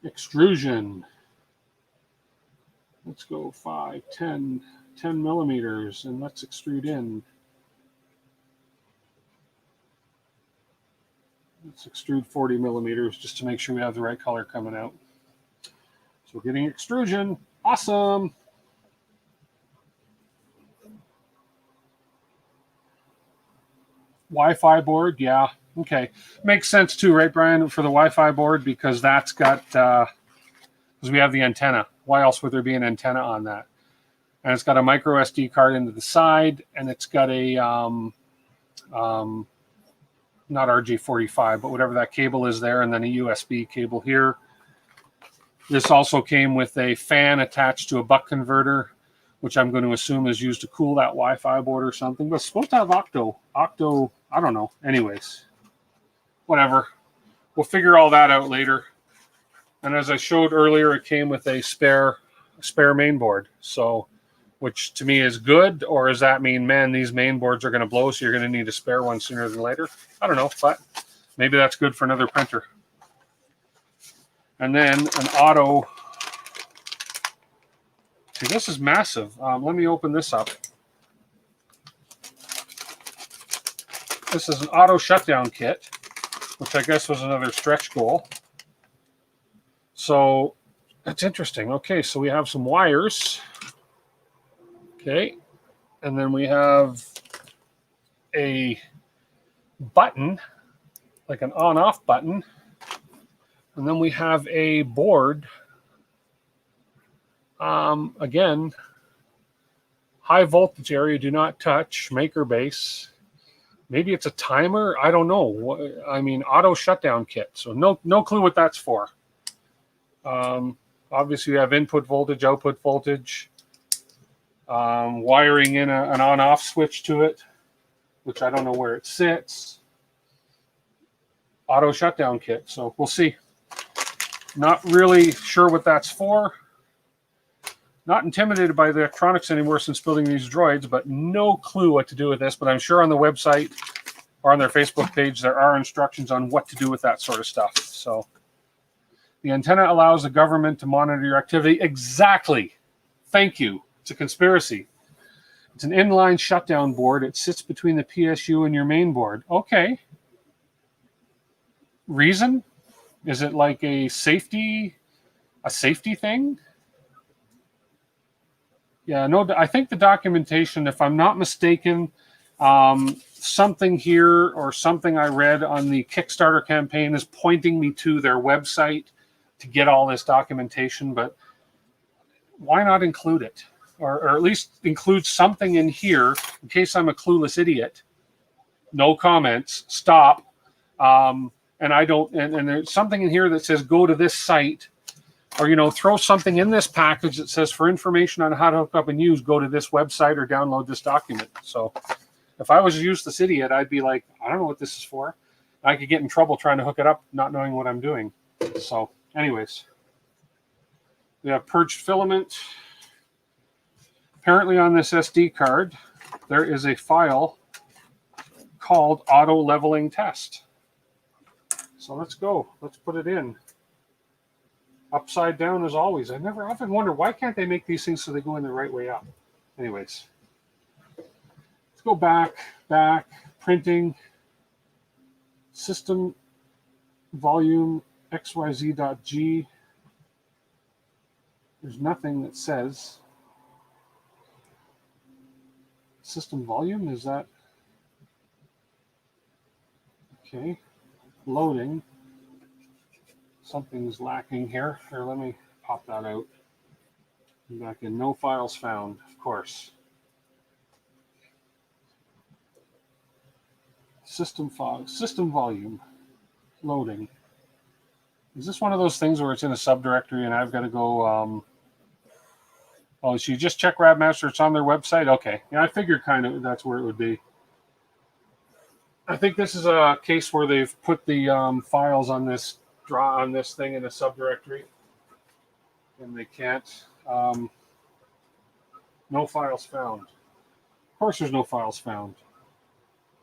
Extrusion. Let's go 5, 10 millimeters, and let's extrude in. Let's extrude 40 millimeters just to make sure we have the right color coming out. So we're getting extrusion. Awesome. Wi-Fi board, yeah. Okay. Makes sense too, right, Brian, for the Wi-Fi board, because that's got, because we have the antenna. Why else would there be an antenna on that? And it's got a micro SD card into the side, and it's got a, not RJ45, but whatever that cable is there, and then a USB cable here. This also came with a fan attached to a buck converter, which I'm going to assume is used to cool that Wi-Fi board or something. But it's supposed to have Octo, I don't know. Anyways, whatever. We'll figure all that out later. And as I showed earlier, it came with a spare main board. So, which to me is good, or does that mean, man, these main boards are going to blow, so you're going to need a spare one sooner than later? I don't know, but maybe that's good for another printer. And then an auto. See, this is massive. Let me open this up. This is an auto shutdown kit, which I guess was another stretch goal. So that's interesting. Okay, so we have some wires. Okay, and then we have a button, like an on-off button. And then we have a board. Again, high voltage area, do not touch, maker base. Maybe it's a timer. I don't know. I mean, auto shutdown kit. So no clue what that's for. Obviously, we have input voltage, output voltage. Wiring in an on-off switch to it, which I don't know where it sits. Auto shutdown kit. So we'll see. Not really sure what that's for. Not intimidated by the electronics anymore since building these droids, but no clue what to do with this. But I'm sure on the website or on their Facebook page, there are instructions on what to do with that sort of stuff. So The antenna allows the government to monitor your activity. Exactly. Thank you. It's a conspiracy. It's an inline shutdown board. It sits between the PSU and your main board. Okay. Reason? Is it like a safety thing? Yeah, no, I think the documentation, if I'm not mistaken, something here or something I read on the Kickstarter campaign is pointing me to their website to get all this documentation, but why not include it? Or at least include something in here in case I'm a clueless idiot. No comments, stop. And I don't, and there's something in here that says go to this site, or throw something in this package that says for information on how to hook up and use, go to this website or download this document. So if I was a useless idiot, I'd be like, I don't know what this is for. I could get in trouble trying to hook it up, not knowing what I'm doing. So anyways, we have purged filament. Apparently on this SD card, there is a file called auto leveling test. So let's go. Let's put it in. Upside down as always. I often wonder, why can't they make these things so they go in the right way up? Anyways, let's go back, printing, system volume xyz.g. There's nothing that says system volume. Is that okay? Loading. Something's lacking here. Here, let me pop that out. Back in no files found, of course. System volume. Loading. Is this one of those things where it's in a subdirectory and I've got to go, oh, so you just check Radmaster, it's on their website? Okay. Yeah, I figured kind of that's where it would be. I think this is a case where they've put the files on this thing in a subdirectory, and they can't. No files found. Of course, there's no files found.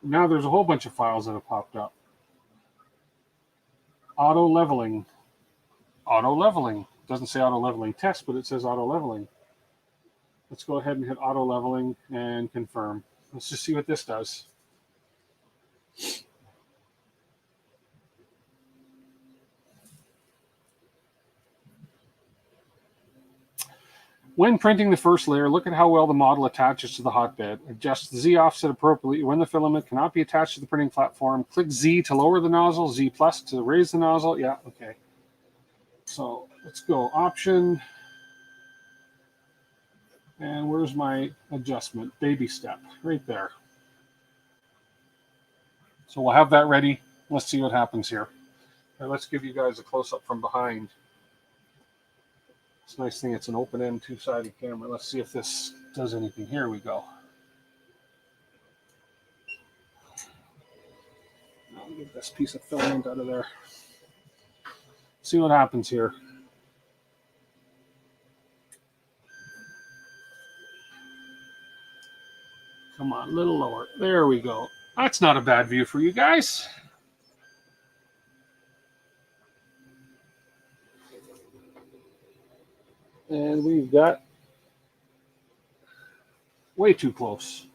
Now there's a whole bunch of files that have popped up. Auto leveling. Auto leveling. Doesn't say auto leveling test, but it says auto leveling. Let's go ahead and hit auto leveling and confirm. Let's just see what this does. When printing the first layer, look at how well the model attaches to the hotbed. Adjust the Z offset appropriately. When the filament cannot be attached to the printing platform, click Z to lower the nozzle, Z plus to raise the nozzle. Yeah, okay. So let's go option. And where's my adjustment? Baby step, right there. So we'll have that ready. Let's see what happens here. Right, let's give you guys a close-up from behind. It's a nice thing. It's an open-end, two-sided camera. Let's see if this does anything. Here we go. I'll get this piece of filament out of there. See what happens here. Come on, a little lower. There we go. That's not a bad view for you guys. And we've got way too close.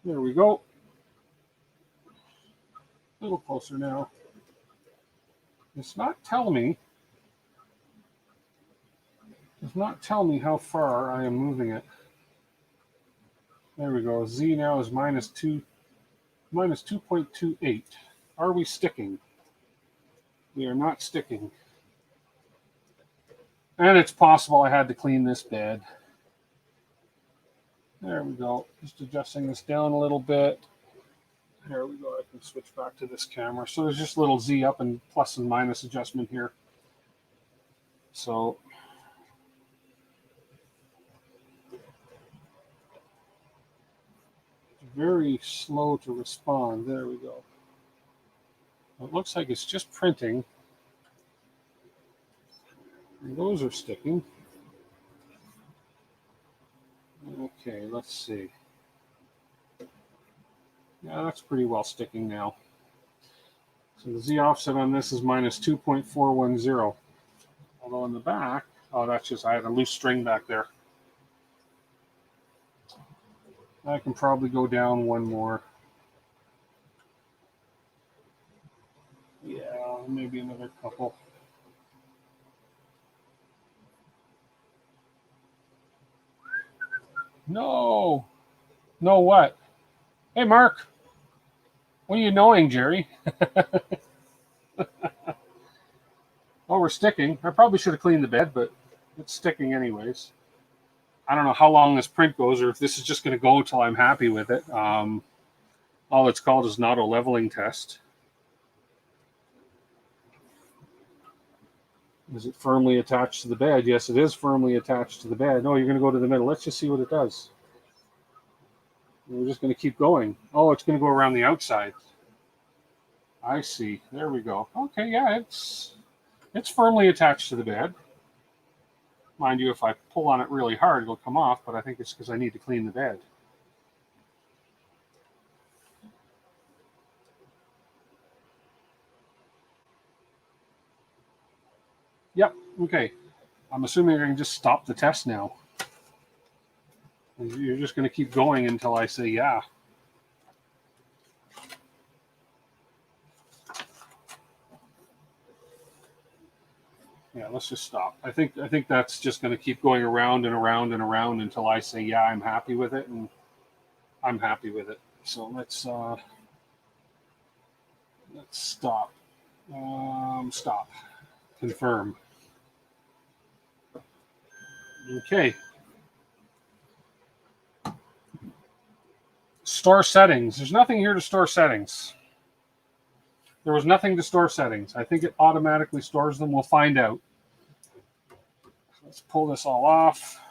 There we go. A little closer now. It's not telling me how far I am moving it. There we go. Z now is minus 2.28. Are we sticking? We are not sticking. And it's possible I had to clean this bed. There we go. Just adjusting this down a little bit. There we go. I can switch back to this camera. So there's just a little Z up and plus and minus adjustment here. So very slow to respond. There we go. It looks like it's just printing. And those are sticking. Okay, let's see. Yeah, that's pretty well sticking now. So the Z offset on this is minus 2.410. Although in the back, oh, that's just, I had a loose string back there. I can probably go down one more. Yeah, maybe another couple. No. No what? Hey, Mark. What are you knowing, Jerry? Oh, we're sticking. I probably should have cleaned the bed, but it's sticking anyways. I don't know how long this print goes or if this is just going to go until I'm happy with it. All it's called is an auto leveling test. Is it firmly attached to the bed? Yes, it is firmly attached to the bed. No, you're going to go to the middle. Let's just see what it does. We're just going to keep going. Oh, it's going to go around the outside. I see. There we go. Okay, yeah, it's firmly attached to the bed. Mind you, if I pull on it really hard, it'll come off, but I think it's because I need to clean the bed. Yep, okay. I'm assuming I can just stop the test now. You're just going to keep going until I say yeah. Yeah, let's just stop. I think that's just going to keep going around and around and around until I say yeah, I'm happy with it, and I'm happy with it. So let's stop. Stop. Confirm. Okay. Store settings. There's nothing here to store settings. There was nothing to store settings. I think it automatically stores them. We'll find out. Let's pull this all off.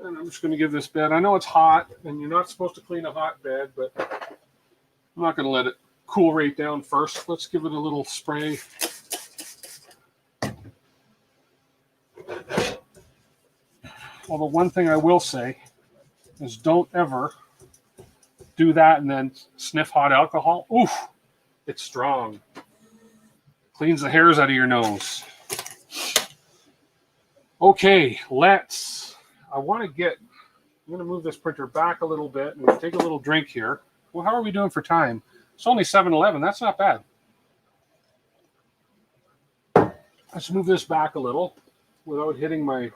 And I'm just going to give this bed. I know it's hot, and you're not supposed to clean a hot bed, but I'm not going to let it cool right down first. Let's give it a little spray. Although one thing I will say is don't ever do that and then sniff hot alcohol. Oof, it's strong. Cleans the hairs out of your nose. Okay, I'm going to move this printer back a little bit and take a little drink here. Well, how are we doing for time? It's only 7:11. That's not bad. Let's move this back a little without hitting my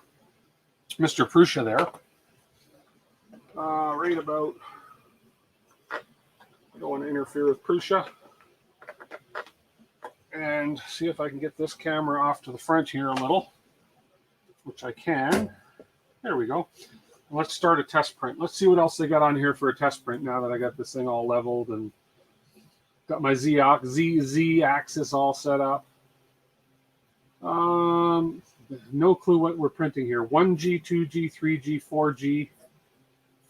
Mr. Prusa there. Right about, I don't want to interfere with Prusa. And see if I can get this camera off to the front here a little, which I can. There we go. Let's start a test print. Let's see what else they got on here for a test print now that I got this thing all leveled and got my Z axis all set up. No clue what we're printing here. 1G, 2G, 3G, 4G,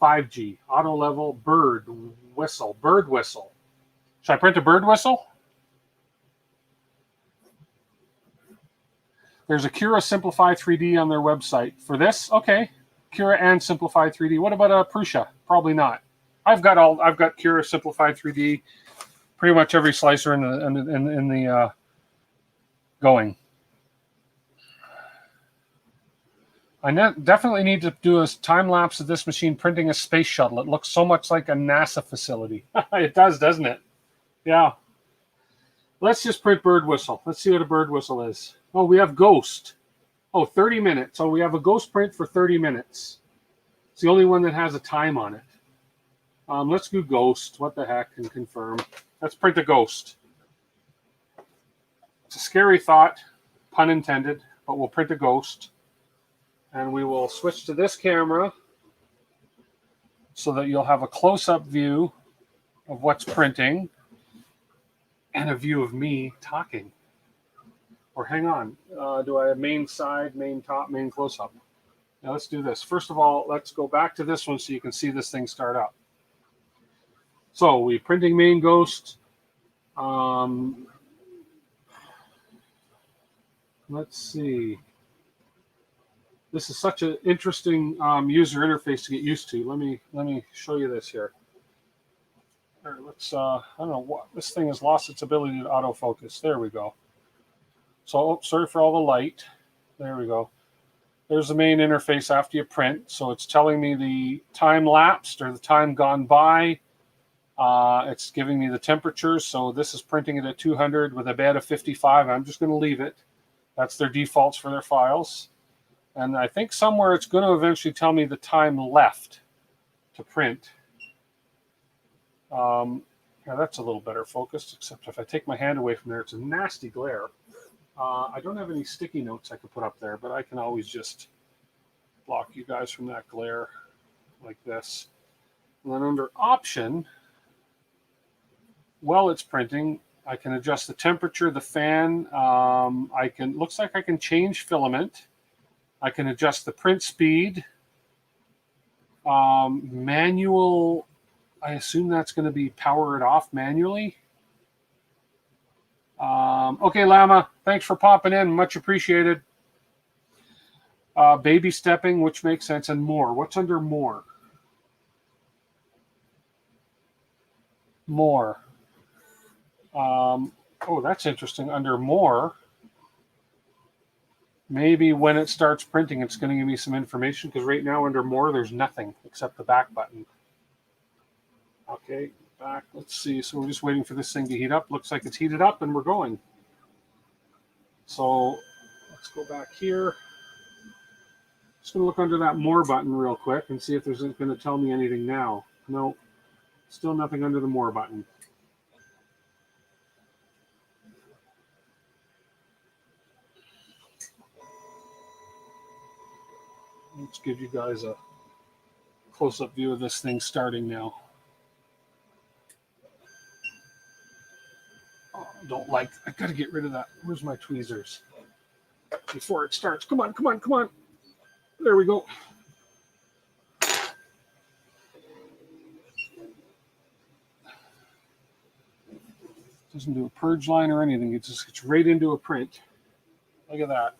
5G. Auto level, bird whistle. Bird whistle. Should I print a bird whistle? There's a Cura Simplify 3D on their website. For this, okay. Cura and Simplify 3D. What about a Prusa? Probably not. I've got Cura Simplify 3D. Pretty much every slicer in the going. I definitely need to do a time lapse of this machine printing a space shuttle. It looks so much like a NASA facility. It does, doesn't it? Yeah. Let's just print bird whistle. Let's see what a bird whistle is. Oh, we have ghost. Oh, 30 minutes. Oh, we have a ghost print for 30 minutes. It's the only one that has a time on it. Let's do ghost. What the heck, and confirm. Let's print a ghost. It's a scary thought, pun intended, but we'll print a ghost. And we will switch to this camera so that you'll have a close-up view of what's printing and a view of me talking. Or hang on, do I have main side, main top, main close-up? Now let's do this. First of all, let's go back to this one so you can see this thing start up. So we printing main ghost. Let's see. This is such an interesting user interface to get used to. Let me show you this here. All right, let's, I don't know what, this thing has lost its ability to autofocus. There we go. So, oh, sorry for all the light. There we go. There's the main interface after you print. So it's telling me the time lapsed or the time gone by. It's giving me the temperatures. So this is printing it at 200 with a bed of 55. I'm just going to leave it. That's their defaults for their files. And I think somewhere it's going to eventually tell me the time left to print. Yeah, that's a little better focused, except if I take my hand away from there, it's a nasty glare. I don't have any sticky notes I could put up there, but I can always just block you guys from that glare like this. And then under option, while it's printing, I can adjust the temperature, the fan. Looks like I can change filament. I can adjust the print speed. Manual, I assume that's going to be power it off manually. Okay, Llama, thanks for popping in. Much appreciated. Baby stepping, which makes sense, and more. What's under more? More. Oh, that's interesting. Under more, maybe when it starts printing, it's going to give me some information, because right now under more, there's nothing except the back button. Okay, back. Let's see. So we're just waiting for this thing to heat up. Looks like it's heated up, and we're going. So let's go back here. Just going to look under that more button real quick and see if there's going to tell me anything now. No, still nothing under the more button. Let's give you guys a close-up view of this thing starting now. Oh, I gotta get rid of that. Where's my tweezers? Before it starts. Come on, come on, come on. There we go. Doesn't do a purge line or anything. It just gets right into a print. Look at that.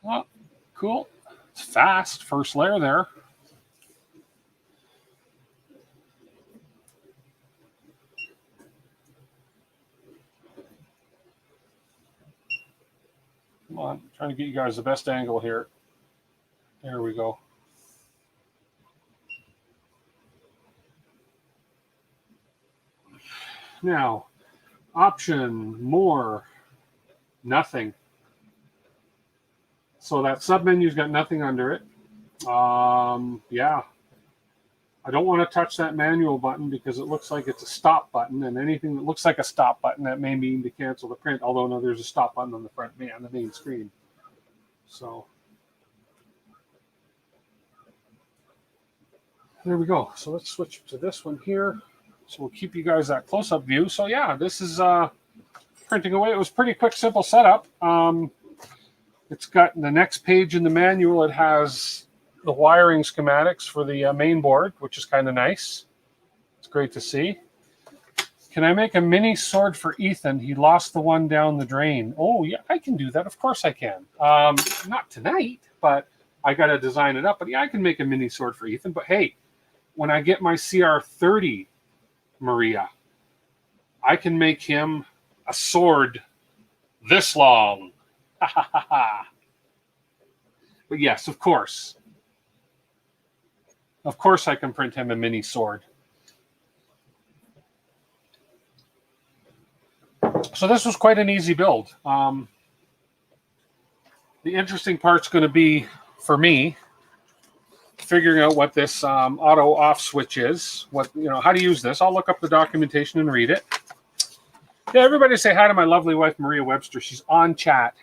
Oh, cool. It's fast. First layer there. Come on, I'm trying to get you guys the best angle here. There we go. Now, option, more, nothing. So that submenu's got nothing under it. Yeah. I don't want to touch that manual button because it looks like it's a stop button, and anything that looks like a stop button, that may mean to cancel the print, although no, there's a stop button on the front on the main screen. So there we go. So let's switch to this one here. So we'll keep you guys that close-up view. So yeah, this is printing away. It was pretty quick, simple setup. It's got the next page in the manual. It has the wiring schematics for the main board, which is kind of nice. It's great to see. Can I make a mini sword for Ethan? He lost the one down the drain. Oh, yeah, I can do that. Of course I can. Not tonight, but I got to design it up. But yeah, I can make a mini sword for Ethan. But hey, when I get my CR30 Maria, I can make him a sword this long. But yes, of course. Of course I can print him a mini sword. So this was quite an easy build. The interesting part's going to be, for me, figuring out what this auto off switch is. How to use this. I'll look up the documentation and read it. Yeah, everybody say hi to my lovely wife, Maria Webster. She's on chat.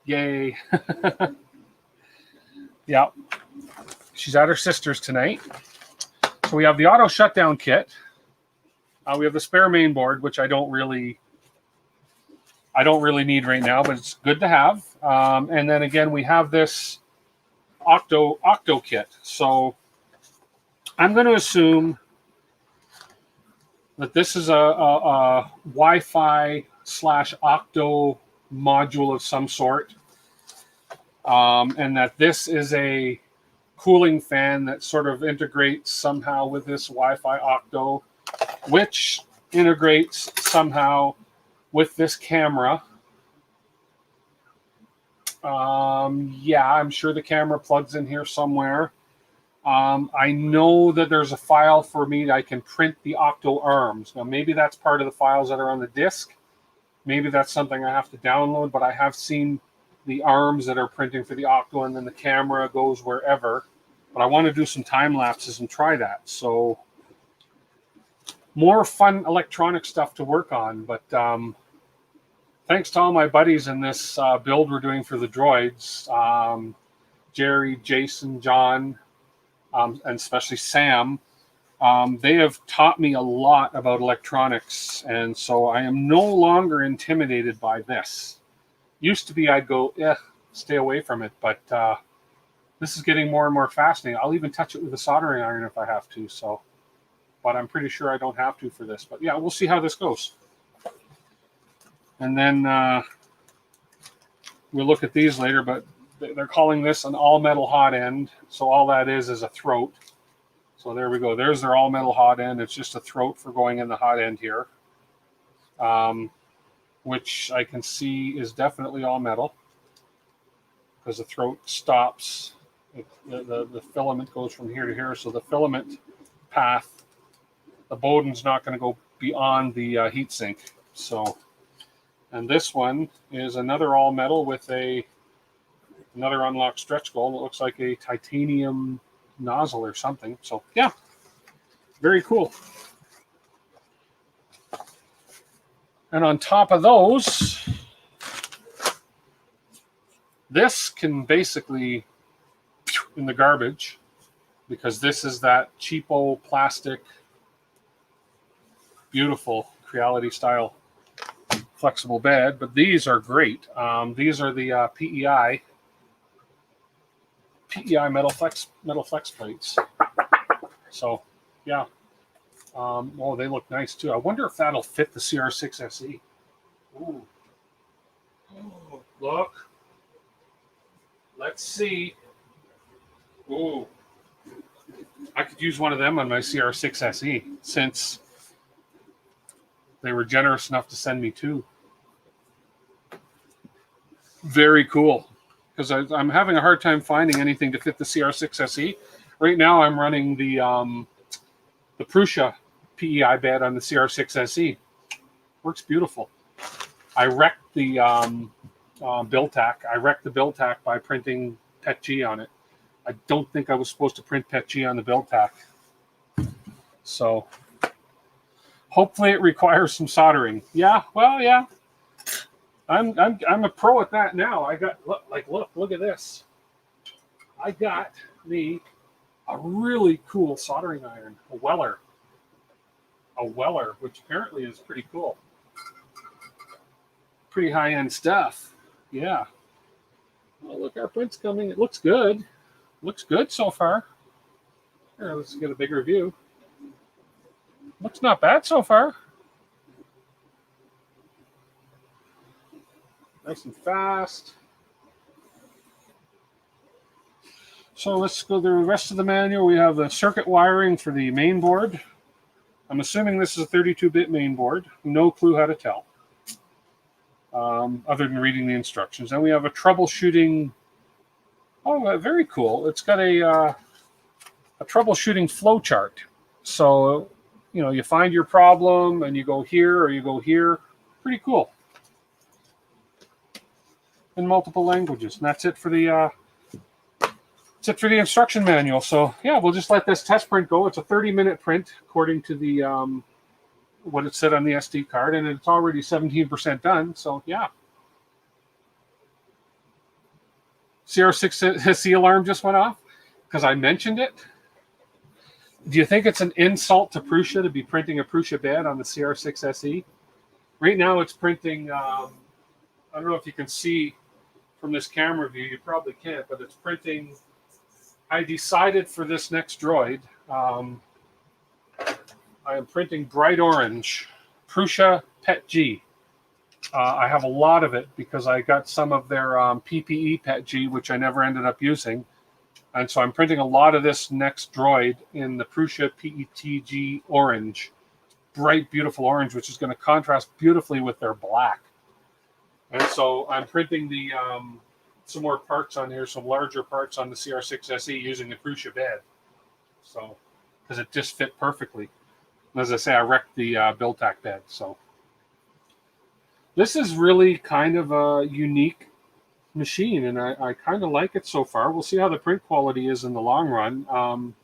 Yay. Yeah. She's at her sister's tonight. So we have the auto shutdown kit. We have the spare main board, which I don't really need right now, but it's good to have. And then again, we have this Octo kit. So I'm going to assume that this is a Wi-Fi /Octo module of some sort, and that this is a cooling fan that sort of integrates somehow with this Wi-Fi Octo, which integrates somehow with this camera. Yeah, I'm sure the camera plugs in here somewhere. I know that there's a file for me that I can print the Octo arms. Now, maybe that's part of the files that are on the disk. Maybe that's something I have to download, but I have seen the arms that are printing for the Octo, and then the camera goes wherever. But I want to do some time lapses and try that. So more fun electronic stuff to work on. But thanks to all my buddies in this build we're doing for the droids, Jerry, Jason, John, and especially Sam. They have taught me a lot about electronics, and so I am no longer intimidated by this. Used to be I'd go, stay away from it, but this is getting more and more fascinating. I'll even touch it with a soldering iron if I have to. So, but I'm pretty sure I don't have to for this. But yeah, we'll see how this goes. And then we'll look at these later, but they're calling this an all-metal hot end. So all that is a throat. So there we go. There's their all-metal hot end. It's just a throat for going in the hot end here, which I can see is definitely all metal because the throat stops. The filament goes from here to here. So the filament path, the Bowden's not going to go beyond the heatsink. So, and this one is another all-metal with another unlocked stretch goal. It looks like a titanium nozzle or something. So yeah, very cool. And on top of those, this can basically in the garbage because this is that cheapo plastic, beautiful Creality style flexible bed. But these are great. These are the PEI metal flex plates. So yeah, oh, they look nice too. I wonder if that'll fit the CR6 SE. Ooh. Oh, look, let's see. Ooh, I could use one of them on my CR6 SE since they were generous enough to send me two. Very cool. Because I'm having a hard time finding anything to fit the CR6 SE. Right now, I'm running the Prusa PEI bed on the CR6 SE. Works beautiful. I wrecked the build tack. I wrecked the build tack by printing PETG on it. I don't think I was supposed to print PETG on the build tack. So hopefully it requires some soldering. Yeah, well, yeah. I'm a pro at that now. I got look at this. I got me a really cool soldering iron, a Weller, which apparently is pretty cool. Pretty high-end stuff. Yeah. Oh, look, our print's coming. It looks good. Looks good so far. Here, let's get a bigger view. Looks not bad so far. Nice and fast. So let's go through the rest of the manual. We have the circuit wiring for the main board. I'm assuming this is a 32-bit main board. No clue how to tell, other than reading the instructions. Then we have a troubleshooting. Oh, very cool. It's got a troubleshooting flow chart. So, you know, you find your problem and you go here or you go here. Pretty cool. In multiple languages. And that's it for the instruction manual. So yeah, we'll just let this test print go. It's a 30-minute print according to the what it said on the SD card, and it's already 17% done. So yeah. CR6 SE alarm just went off because I mentioned it. Do you think it's an insult to Prusa to be printing a Prusa bed on the CR6 SE? Right now it's printing, I don't know if you can see from this camera view, you probably can't, but it's printing. I decided for this next droid, I am printing bright orange Prusa PETG. I have a lot of it because I got some of their PPE PETG, which I never ended up using. And so I'm printing a lot of this next droid in the Prusa PETG orange. Bright, beautiful orange, which is going to contrast beautifully with their black. And so I'm printing the some more parts on here, some larger parts on the CR6 SE using the Prusa bed. So, because it just fit perfectly. And as I say, I wrecked the Build-Tac bed. So this is really kind of a unique machine, and I kind of like it so far. We'll see how the print quality is in the long run.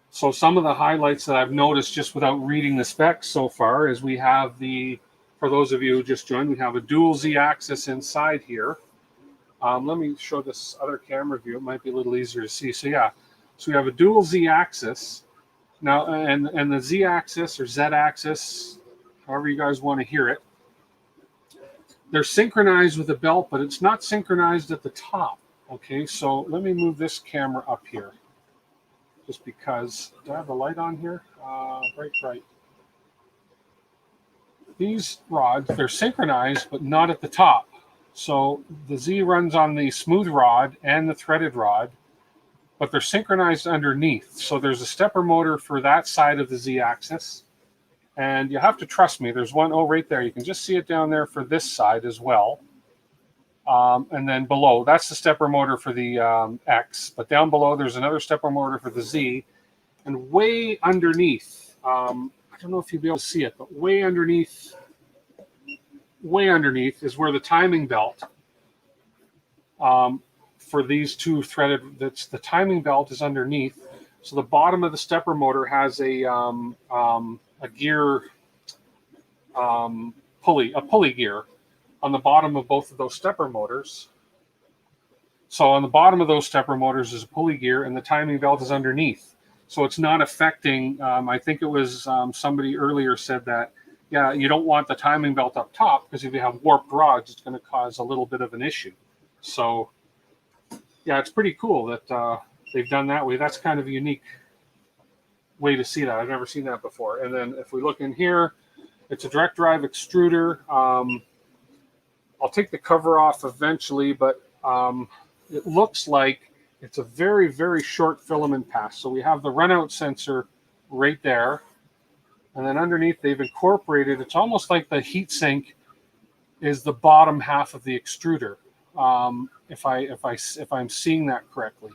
So some of the highlights that I've noticed just without reading the specs so far is we have for those of you who just joined, we have a dual Z-axis inside here. Let me show this other camera view. It might be a little easier to see. So yeah, so we have a dual Z-axis. Now, and the Z-axis or Z-axis, however you guys want to hear it, they're synchronized with the belt, but it's not synchronized at the top. Okay, so let me move this camera up here. Just because, do I have the light on here? Bright. These rods, they're synchronized, but not at the top. So the Z runs on the smooth rod and the threaded rod, but they're synchronized underneath. So there's a stepper motor for that side of the Z-axis. And you have to trust me, there's one, right there. You can just see it down there for this side as well. And then below, that's the stepper motor for the X. But down below, there's another stepper motor for the Z. And way underneath, I don't know if you'll be able to see it, but way underneath is where the timing belt for these two threaded, the timing belt is underneath. So the bottom of the stepper motor has a gear pulley gear on the bottom of both of those stepper motors. So on the bottom of those stepper motors is a pulley gear, and the timing belt is underneath. So it's not affecting, I think it was somebody earlier said that, yeah, you don't want the timing belt up top because if you have warped rods, it's going to cause a little bit of an issue. So yeah, it's pretty cool that they've done that way. That's kind of a unique way to see that. I've never seen that before. And then if we look in here, it's a direct drive extruder. I'll take the cover off eventually, but it looks like it's a very, very short filament pass. So we have the runout sensor right there. And then underneath, they've incorporated, it's almost like the heat sink is the bottom half of the extruder, if I'm seeing that correctly.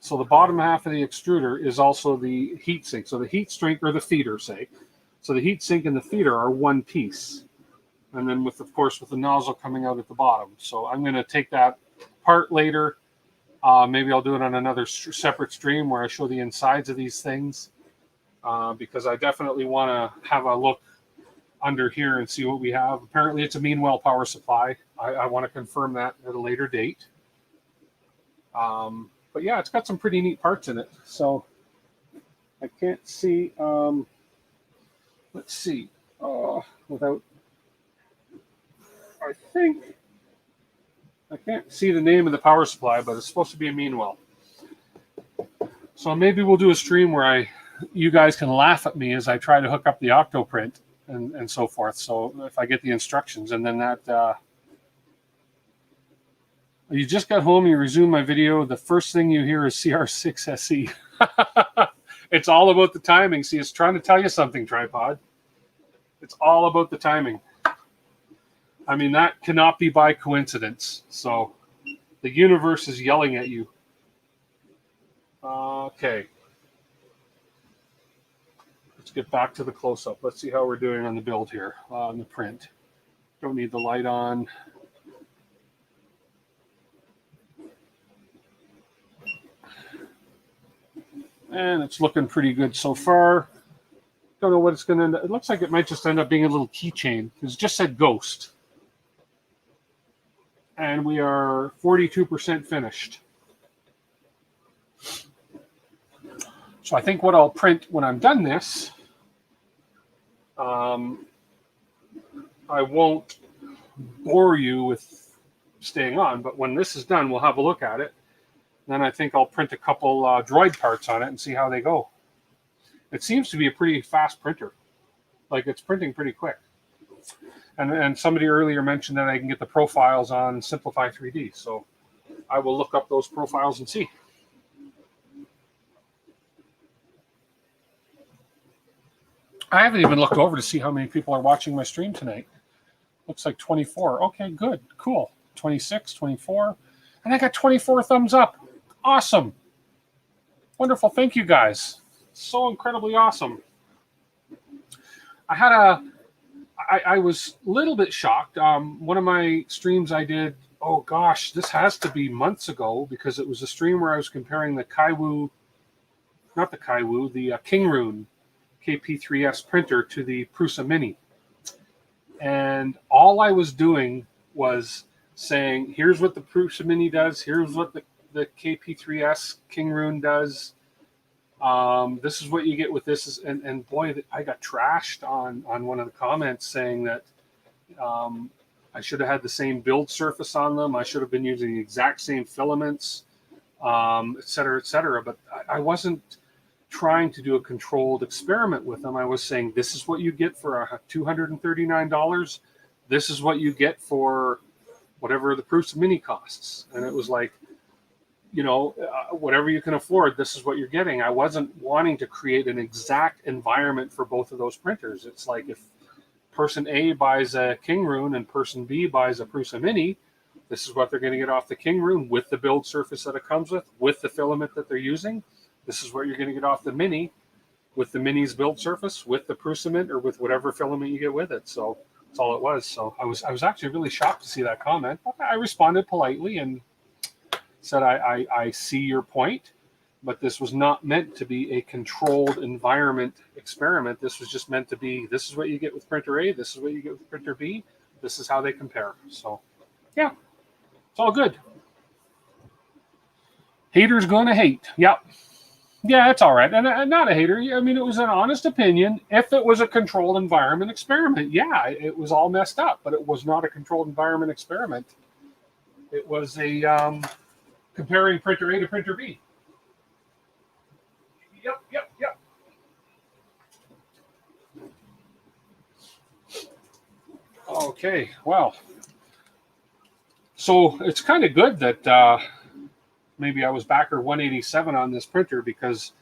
So the bottom half of the extruder is also the heat sink. So the heat sink, or the feeder, say. So the heat sink and the feeder are one piece. And then with the nozzle coming out at the bottom. So I'm going to take that apart later. Maybe I'll do it on another separate stream where I show the insides of these things. Because I definitely want to have a look under here and see what we have. Apparently it's a Meanwell power supply. I want to confirm that at a later date. But yeah, it's got some pretty neat parts in it. So I can't see, let's see, without, I think, I can't see the name of the power supply, but it's supposed to be a Meanwell. So maybe we'll do a stream where you guys can laugh at me as I try to hook up the Octoprint and so forth. So if I get the instructions, and then that, you just got home, you resume my video, the first thing you hear is CR6 SE. It's all about the timing. See, it's trying to tell you something, tripod. It's all about the timing. I mean, that cannot be by coincidence. So the universe is yelling at you. Okay. Let's get back to the close-up. Let's see how we're doing on the build here, on the print. Don't need the light on. And it's looking pretty good so far. Don't know what it's going to end up. It looks like it might just end up being a little keychain. It just said Ghost. And we are 42% finished. So I think what I'll print when I'm done this, I won't bore you with staying on, but when this is done, we'll have a look at it. Then I think I'll print a couple droid parts on it and see how they go. It seems to be a pretty fast printer. Like, it's printing pretty quick. And somebody earlier mentioned that I can get the profiles on Simplify 3D. So I will look up those profiles and see. I haven't even looked over to see how many people are watching my stream tonight. Looks like 24. Okay, good. Cool. 26, 24. And I got 24 thumbs up. Awesome. Wonderful. Thank you, guys. So incredibly awesome. I was a little bit shocked. One of my streams I did, oh gosh, this has to be months ago, because it was a stream where I was comparing the Kywoo, not the Kywoo, the Kywoo KP3S printer to the Prusa Mini. And all I was doing was saying, here's what the Prusa Mini does, here's what the KP3S Kywoo does. This is what you get with this. And boy, I got trashed on one of the comments saying that I should have had the same build surface on them. I should have been using the exact same filaments, et cetera, et cetera. But I wasn't trying to do a controlled experiment with them. I was saying, this is what you get for $239. This is what you get for whatever the Prusa Mini costs. And it was like, you know, whatever you can afford, this is what you're getting. I wasn't wanting to create an exact environment for both of those printers. It's like if person A buys a Kywoo and person B buys a Prusa Mini, this is what they're going to get off the Kywoo with the build surface that it comes with the filament that they're using. This is what you're going to get off the Mini with the Mini's build surface, with the Prusa Mint, or with whatever filament you get with it. So that's all it was. So I was actually really shocked to see that comment. I responded politely and said, I see your point, but this was not meant to be a controlled environment experiment. This was just meant to be, this is what you get with printer A, this is what you get with printer B, this is how they compare. So, yeah, it's all good. Haters gonna hate. Yep. Yeah, it's all right. And I'm not a hater. I mean, it was an honest opinion. If it was a controlled environment experiment, yeah, it was all messed up, but it was not a controlled environment experiment. It was a comparing printer A to printer B. Yep. Okay, well, so it's kind of good that maybe I was backer 187 on this printer, because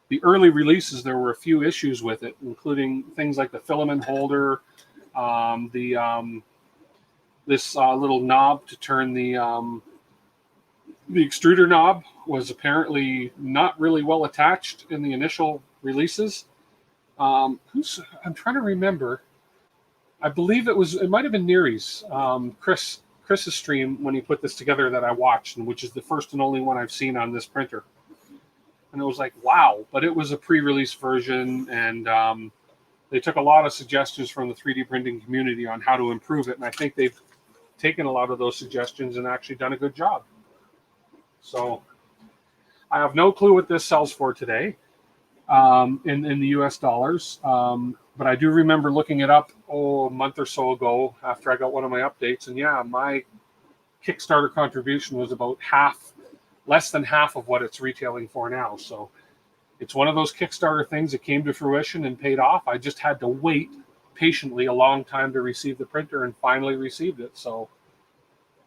the early releases, there were a few issues with it, including things like the filament holder, this little knob to turn the extruder knob was apparently not really well attached in the initial releases. I'm trying to remember. I believe it might have been Neary's, Chris's stream when he put this together that I watched, and which is the first and only one I've seen on this printer. And it was like, wow, but it was a pre-release version, and they took a lot of suggestions from the 3D printing community on how to improve it, and I think they've taken a lot of those suggestions and actually done a good job. So I have no clue what this sells for today in the US dollars, but I do remember looking it up a month or so ago after I got one of my updates, and yeah, my Kickstarter contribution was about less than half of what it's retailing for now. So it's one of those Kickstarter things that came to fruition and paid off. I just had to wait patiently a long time to receive the printer, and finally received it. So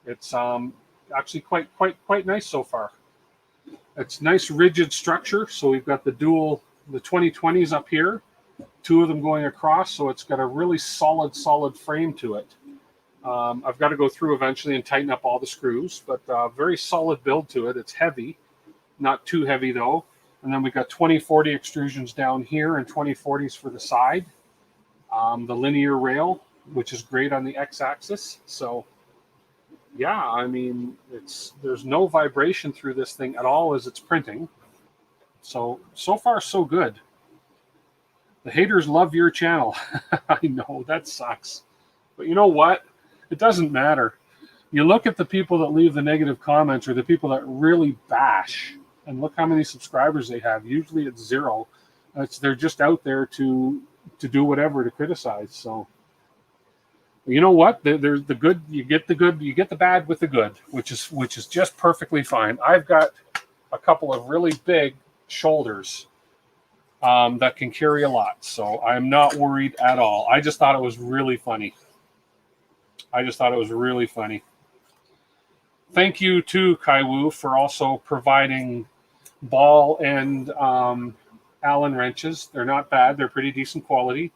it's actually quite nice so far. It's nice rigid structure. So we've got the 2020s up here, two of them going across. So it's got a really solid frame to it. I've got to go through eventually and tighten up all the screws, but very solid build to it. It's heavy, not too heavy though. And then we've got 2040 extrusions down here and 2040s for the side. The linear rail, which is great on the x-axis. So yeah, I mean, there's no vibration through this thing at all as it's printing. So far, so good. The haters love your channel. I know, that sucks. But you know what? It doesn't matter. You look at the people that leave the negative comments, or the people that really bash, and look how many subscribers they have. Usually it's 0. They're just out there to do whatever, to criticize. So you know what? There's the good. You get the good. You get the bad with the good, which is just perfectly fine. I've got a couple of really big shoulders that can carry a lot, so I'm not worried at all. I just thought it was really funny. I just thought it was really funny. Thank you to Kywoo for also providing ball and Allen wrenches. They're not bad. They're pretty decent quality.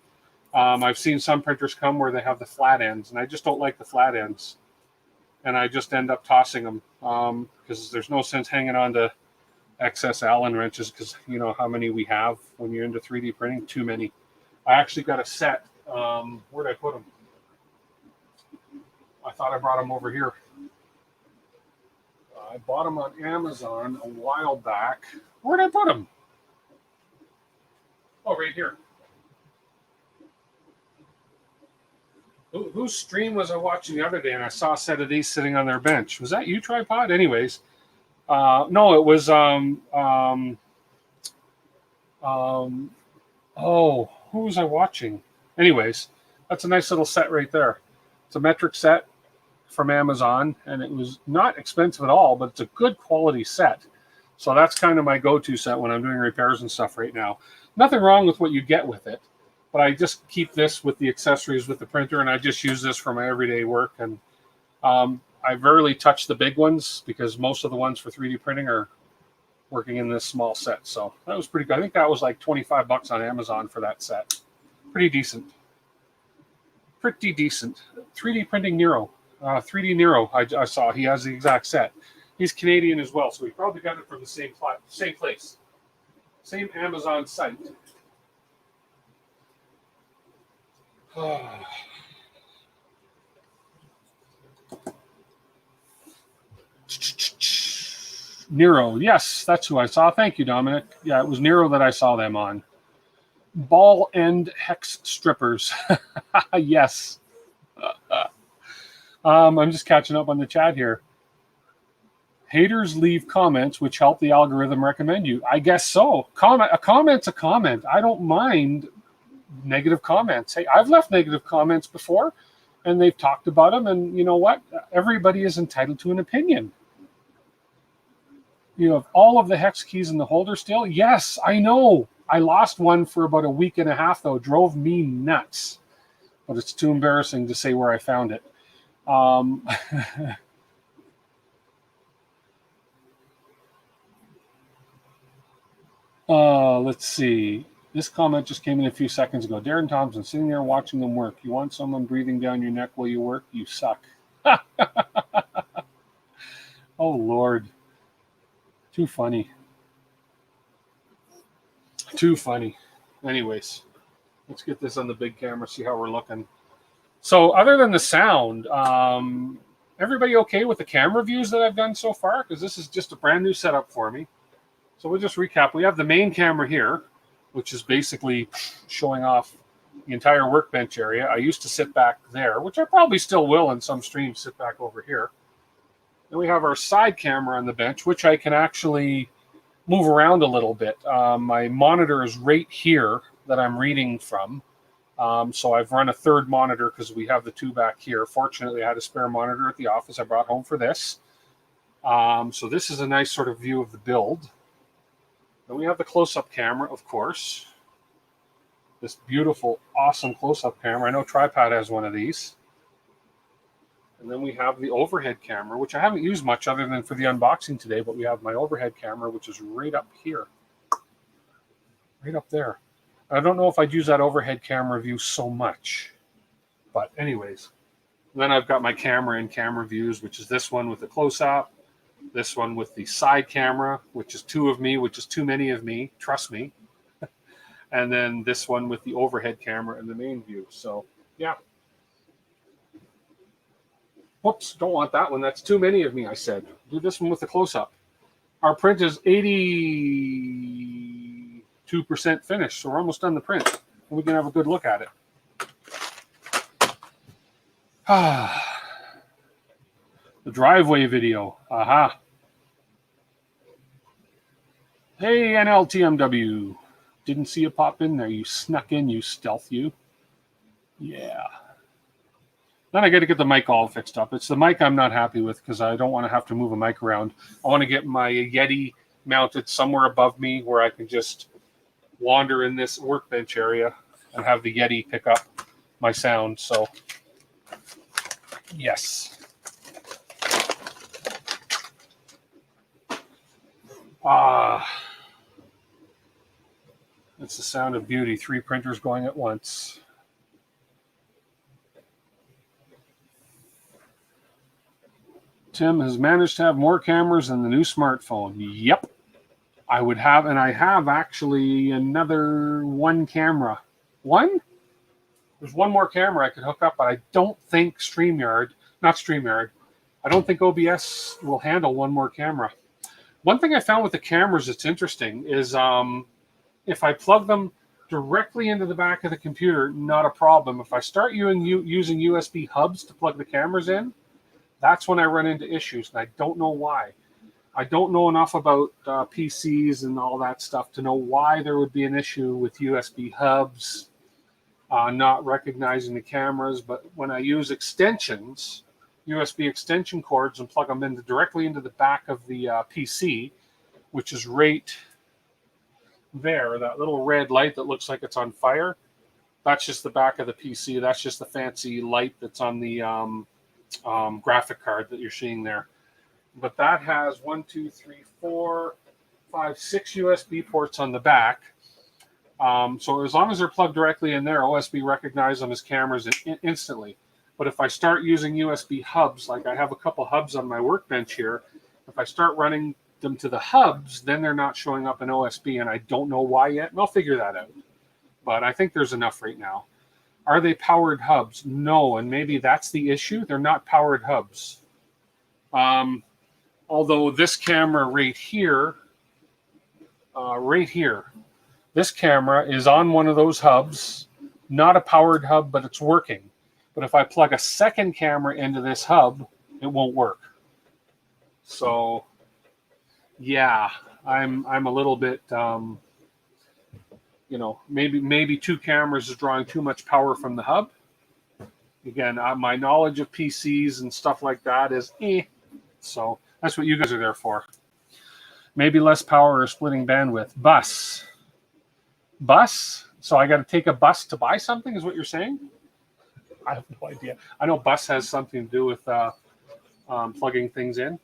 I've seen some printers come where they have the flat ends, and I just don't like the flat ends. And I just end up tossing them because there's no sense hanging on to excess Allen wrenches because you know how many we have when you're into 3D printing. Too many. I actually got a set. Where'd I put them? I thought I brought them over here. I bought them on Amazon a while back. Where'd I put them? Oh, right here. Whose stream was I watching the other day and I saw a set of these sitting on their bench? Was that you, Tripod? Anyways, no, it was, oh, who was I watching? Anyways, that's a nice little set right there. It's a metric set from Amazon, and it was not expensive at all, but it's a good quality set. So that's kind of my go-to set when I'm doing repairs and stuff right now. Nothing wrong with what you get with it, but I just keep this with the accessories with the printer, and I just use this for my everyday work. And I rarely touch the big ones because most of the ones for 3D printing are working in this small set. So that was pretty good. I think that was like 25 bucks on Amazon for that set. Pretty decent. Pretty decent. 3D printing Nero. 3D Nero, I saw. He has the exact set. He's Canadian as well, so he probably got it from the same place. Same Amazon site. Nero, yes, that's who I saw. Thank you, Dominic. Yeah, it was Nero that I saw them on. Ball end hex strippers. Yes. I'm just catching up on the chat here. Haters leave comments which help the algorithm recommend you. I guess so. A comment's a comment. I don't mind negative comments. Hey, I've left negative comments before, and they've talked about them, and you know what? Everybody is entitled to an opinion. You have all of the hex keys in the holder still? Yes, I know. I lost one for about a week and a half, though. It drove me nuts. But it's too embarrassing to say where I found it. Let's see. This comment just came in a few seconds ago. Darren Thompson, sitting there watching them work. You want someone breathing down your neck while you work? You suck. Oh, Lord. Too funny. Too funny. Anyways, let's get this on the big camera, see how we're looking. So other than the sound, everybody okay with the camera views that I've done so far? Because this is just a brand new setup for me. So we'll just recap. We have the main camera here, which is basically showing off the entire workbench area. I used to sit back there, which I probably still will in some streams, sit back over here. Then we have our side camera on the bench, which I can actually move around a little bit. My monitor is right here that I'm reading from. So I've run a third monitor because we have the two back here. Fortunately, I had a spare monitor at the office I brought home for this. So this is a nice sort of view of the build. Then we have the close-up camera, of course. This beautiful, awesome close-up camera. I know Tripod has one of these. And then we have the overhead camera, which I haven't used much other than for the unboxing today, but we have my overhead camera, which is right up here. Right up there. I don't know if I'd use that overhead camera view so much. But anyways. And then I've got my camera and camera views, which is this one with the close-up. This one with the side camera, which is two of me, which is too many of me. Trust me. And then this one with the overhead camera and the main view. So, yeah. Whoops, don't want that one. That's too many of me, I said. Do this one with the close-up. Our print is 82% finished, so we're almost done the print. And we can have a good look at it. The driveway video. Aha. Hey, NLTMW. Didn't see you pop in there. You snuck in, you stealth, you. Yeah. Then I got to get the mic all fixed up. It's the mic I'm not happy with because I don't want to have to move a mic around. I want to get my Yeti mounted somewhere above me where I can just wander in this workbench area and have the Yeti pick up my sound. So Yes. It's the sound of beauty. 3 printers going at once. Tim has managed to have more cameras than the new smartphone. Yep. I would have, and I have actually another 1 camera. 1? There's 1 more camera I could hook up, but I don't think I don't think OBS will handle 1 more camera. One thing I found with the cameras that's interesting is if I plug them directly into the back of the computer, not a problem. If I start using USB hubs to plug the cameras in, that's when I run into issues, and I don't know why. I don't know enough about PCs and all that stuff to know why there would be an issue with USB hubs not recognizing the cameras. But when I use extensions, USB extension cords, and plug them directly into the back of the PC, which is right there, that little red light that looks like it's on fire, that's just the back of the PC. That's just the fancy light that's on the graphic card that you're seeing there. But that has 1, 2, 3, 4, 5, 6 USB ports on the back. So as long as they're plugged directly in there, OSB recognizes them as cameras instantly. But if I start using USB hubs, like I have a couple hubs on my workbench here, if I start running them to the hubs, then they're not showing up in OSB, and I don't know why yet, and I'll figure that out. But I think there's enough right now. Are they powered hubs? No, and maybe that's the issue. They're not powered hubs. Although this camera right here, this camera is on one of those hubs, not a powered hub, but it's working. But if I plug a second camera into this hub, it won't work. So, yeah, I'm a little bit, maybe 2 cameras is drawing too much power from the hub. Again, my knowledge of PCs and stuff like that is So that's what you guys are there for. Maybe less power or splitting bandwidth. Bus. So I got to take a bus to buy something, is what you're saying? I have no idea. I know bus has something to do with plugging things in.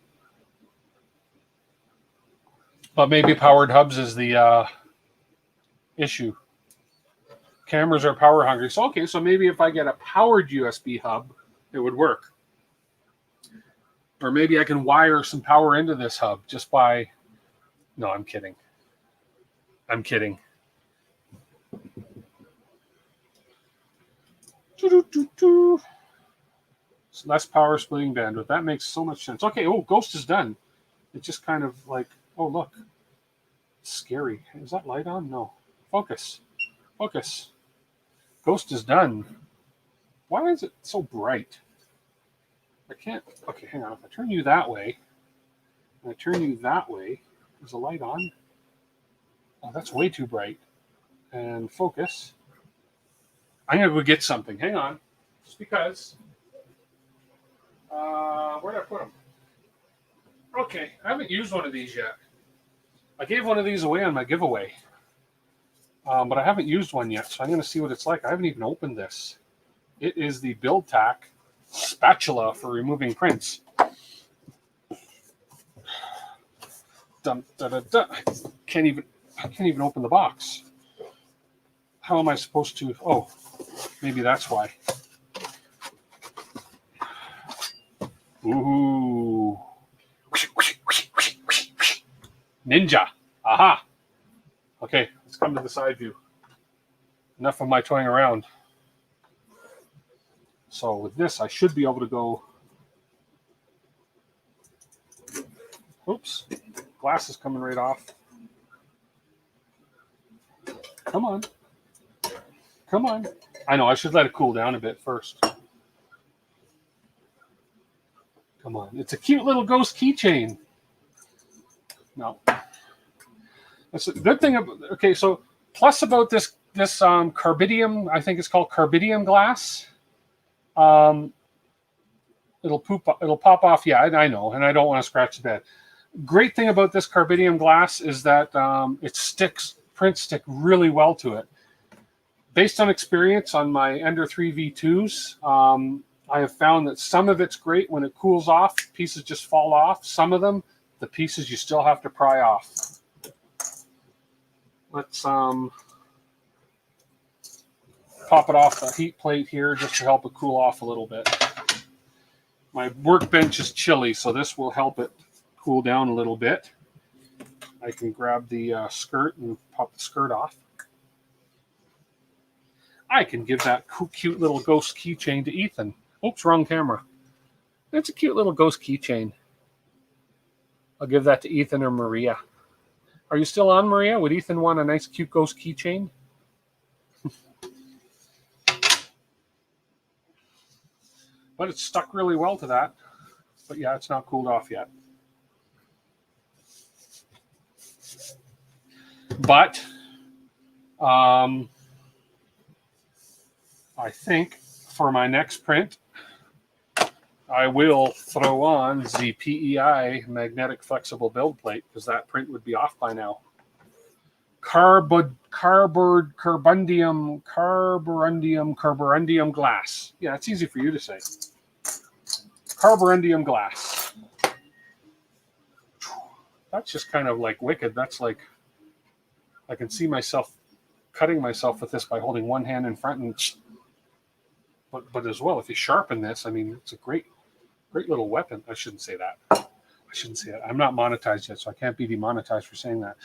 But maybe powered hubs is the issue. Cameras are power hungry. So, okay, so maybe if I get a powered USB hub, it would work. Or maybe I can wire some power into this hub just by... No, I'm kidding. So less power, splitting bandwidth. That makes so much sense. Okay, Ghost is done. It's just kind of like, oh, look. It's scary. Is that light on? No. Focus. Ghost is done. Why is it so bright? I can't. Okay, hang on. If I turn you that way, and I turn you that way, is the light on? Oh, that's way too bright. And focus. I'm going to go get something. Hang on. Just because. Where did I put them? Okay, I haven't used one of these yet. I gave one of these away on my giveaway. But I haven't used one yet, so I'm going to see what it's like. I haven't even opened this. It is the BuildTak spatula for removing prints. Dun, dun, dun, dun. I can't even open the box. How am I supposed to? Oh, maybe that's why. Ooh. Ninja. Aha. Okay, let's come to the side view. Enough of my toying around. So with this, I should be able to go. Oops. Glass is coming right off. Come on. I know, I should let it cool down a bit first. Come on. It's a cute little ghost keychain. No. That's a good thing. Okay, so plus about this carbidium, I think it's called carbidium glass. It'll pop off. Yeah, I know, and I don't want to scratch the bed. Great thing about this carbidium glass is that prints stick really well to it. Based on experience on my Ender 3 V2s, I have found that some of it's great when it cools off, pieces just fall off. Some of them, the pieces you still have to pry off. Let's pop it off the heat plate here just to help it cool off a little bit. My workbench is chilly, so this will help it cool down a little bit. I can grab the skirt and pop the skirt off. I can give that cute little ghost keychain to Ethan. Oops, wrong camera. That's a cute little ghost keychain. I'll give that to Ethan or Maria. Are you still on, Maria? Would Ethan want a nice cute ghost keychain? But it's stuck really well to that. But yeah, it's not cooled off yet. But I think for my next print, I will throw on the PEI magnetic flexible build plate because that print would be off by now. Carborundum glass. Yeah, it's easy for you to say. Carborundum glass. That's just kind of like wicked. That's like, I can see myself cutting myself with this by holding one hand in front and, but as well, if you sharpen this, I mean, it's a great little weapon. I shouldn't say that. I shouldn't say that. I'm not monetized yet, so I can't be demonetized for saying that.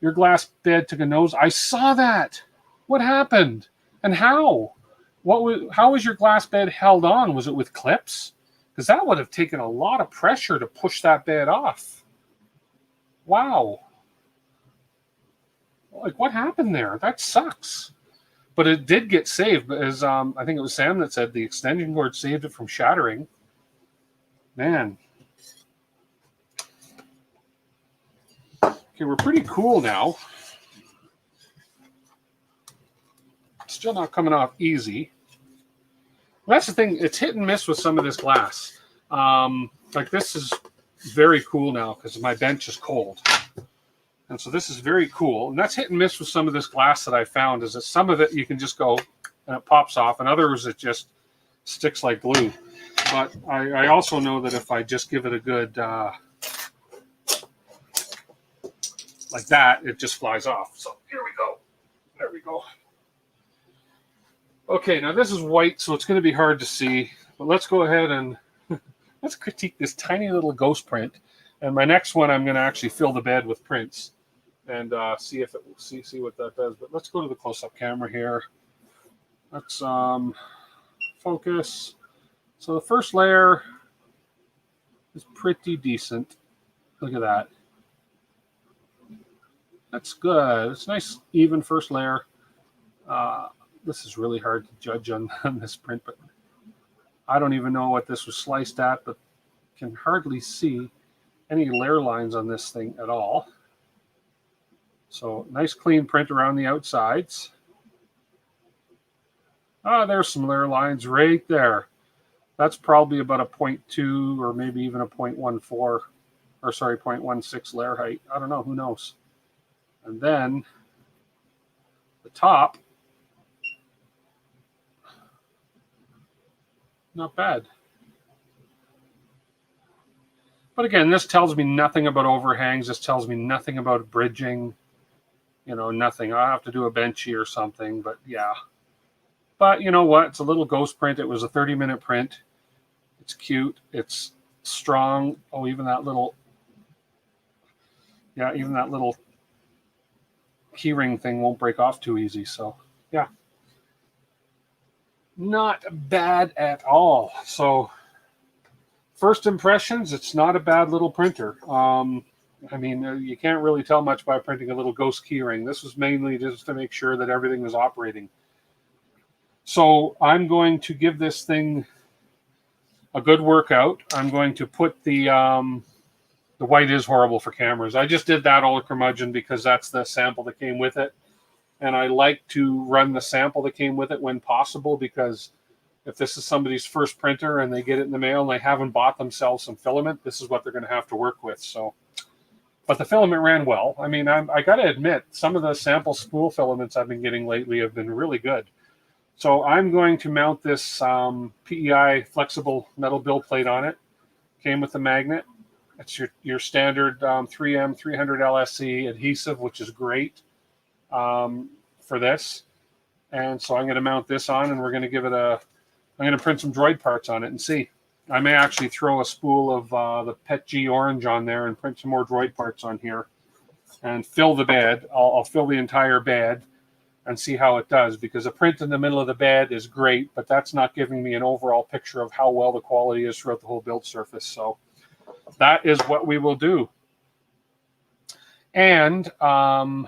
Your glass bed took a nose. I saw that. What happened? And how? How was your glass bed held on? Was it with clips? Because that would have taken a lot of pressure to push that bed off. Wow. Like, what happened there? That sucks. But it did get saved. As I think it was Sam that said the extension cord saved it from shattering. Man. Okay, we're pretty cool now. Still not coming off easy. That's the thing. It's hit and miss with some of this glass. Like this is very cool now because my bench is cold. And so this is very cool. And that's hit and miss with some of this glass that I found is that some of it you can just go and it pops off. And others it just sticks like glue. But I also know that if I just give it a good, like that, it just flies off. So here we go. There we go. Okay, now this is white, so it's going to be hard to see. But let's go ahead and let's critique this tiny little ghost print. And my next one, I'm going to actually fill the bed with prints and see if it see what that does. But let's go to the close-up camera here. Let's focus. So the first layer is pretty decent. Look at that. That's good. It's nice, even first layer. This is really hard to judge on this print, but I don't even know what this was sliced at, but can hardly see any layer lines on this thing at all. So nice clean print around the outsides. There's some layer lines right there. That's probably about a 0.2 or maybe even a 0.14, or sorry, 0.16 layer height. I don't know, who knows. And then the top, not bad. But again, this tells me nothing about overhangs. This tells me nothing about bridging. You know, nothing. I'll have to do a benchy or something, but yeah. But you know what? It's a little ghost print. It was a 30-minute print. It's cute. It's strong. Oh, even that little, yeah, even that little keyring thing won't break off too easy. So, yeah. Not bad at all. So, first impressions, it's not a bad little printer. I mean, you can't really tell much by printing a little ghost keyring. This was mainly just to make sure that everything was operating. So I'm going to give this thing a good workout. I'm going to put the white is horrible for cameras. I just did that all curmudgeon because that's the sample that came with it. And I like to run the sample that came with it when possible, because if this is somebody's first printer and they get it in the mail and they haven't bought themselves some filament, this is what they're going to have to work with. So, but the filament ran well. I mean, I got to admit, some of the sample spool filaments I've been getting lately have been really good. So I'm going to mount this PEI flexible metal build plate on it. Came with the magnet. It's your standard 3M 300 LSE adhesive, which is great for this. And so I'm going to mount this on, and we're going to give it I'm going to print some droid parts on it and see. I may actually throw a spool of the Pet G orange on there and print some more droid parts on here and fill the bed. I'll fill the entire bed and see how it does, because a print in the middle of the bed is great, but that's not giving me an overall picture of how well the quality is throughout the whole build surface. So that is what we will do. And I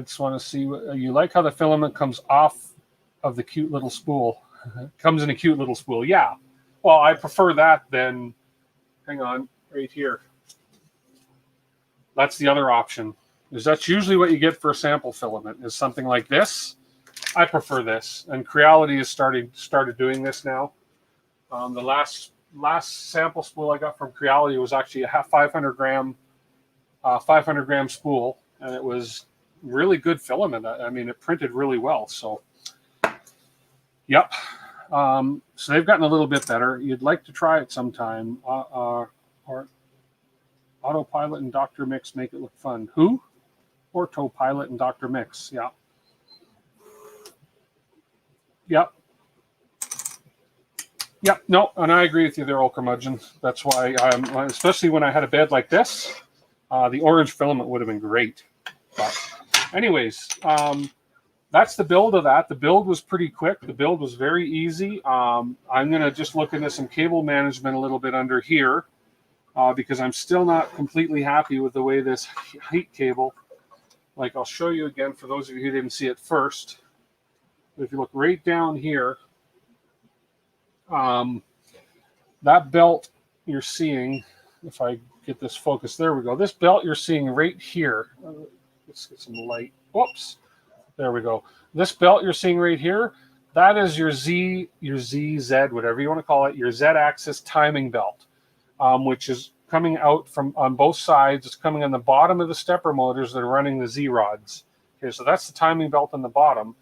just want to see, you like how the filament comes off of the cute little spool. Comes in a cute little spool. Yeah. Well, I prefer that than, hang on, right here. That's the other option. Is that's usually what you get for a sample filament, is something like this. I prefer this. And Creality has started doing this now. The last sample spool I got from Creality was actually a 500 gram spool, and it was really good filament. I mean, it printed really well. So, yep. So they've gotten a little bit better. You'd like to try it sometime. Or Autopilot and Dr. Mix make it look fun. Who? Autopilot and Dr. Mix. Yeah. Yep. Yep. No, and I agree with you there, old curmudgeon. That's why, especially when I had a bed like this, the orange filament would have been great. But anyways, that's the build of that. The build was pretty quick. The build was very easy. I'm going to just look into some cable management a little bit under here, because I'm still not completely happy with the way this heat cable, like I'll show you again for those of you who didn't see it first. If you look right down here, that belt you're seeing, if I get this focused, there we go. This belt you're seeing right here, let's get some light. Whoops. There we go. This belt you're seeing right here, that is your ZZ, whatever you want to call it, your Z-axis timing belt, which is coming out from on both sides. It's coming on the bottom of the stepper motors that are running the Z rods. Okay, so that's the timing belt on the bottom.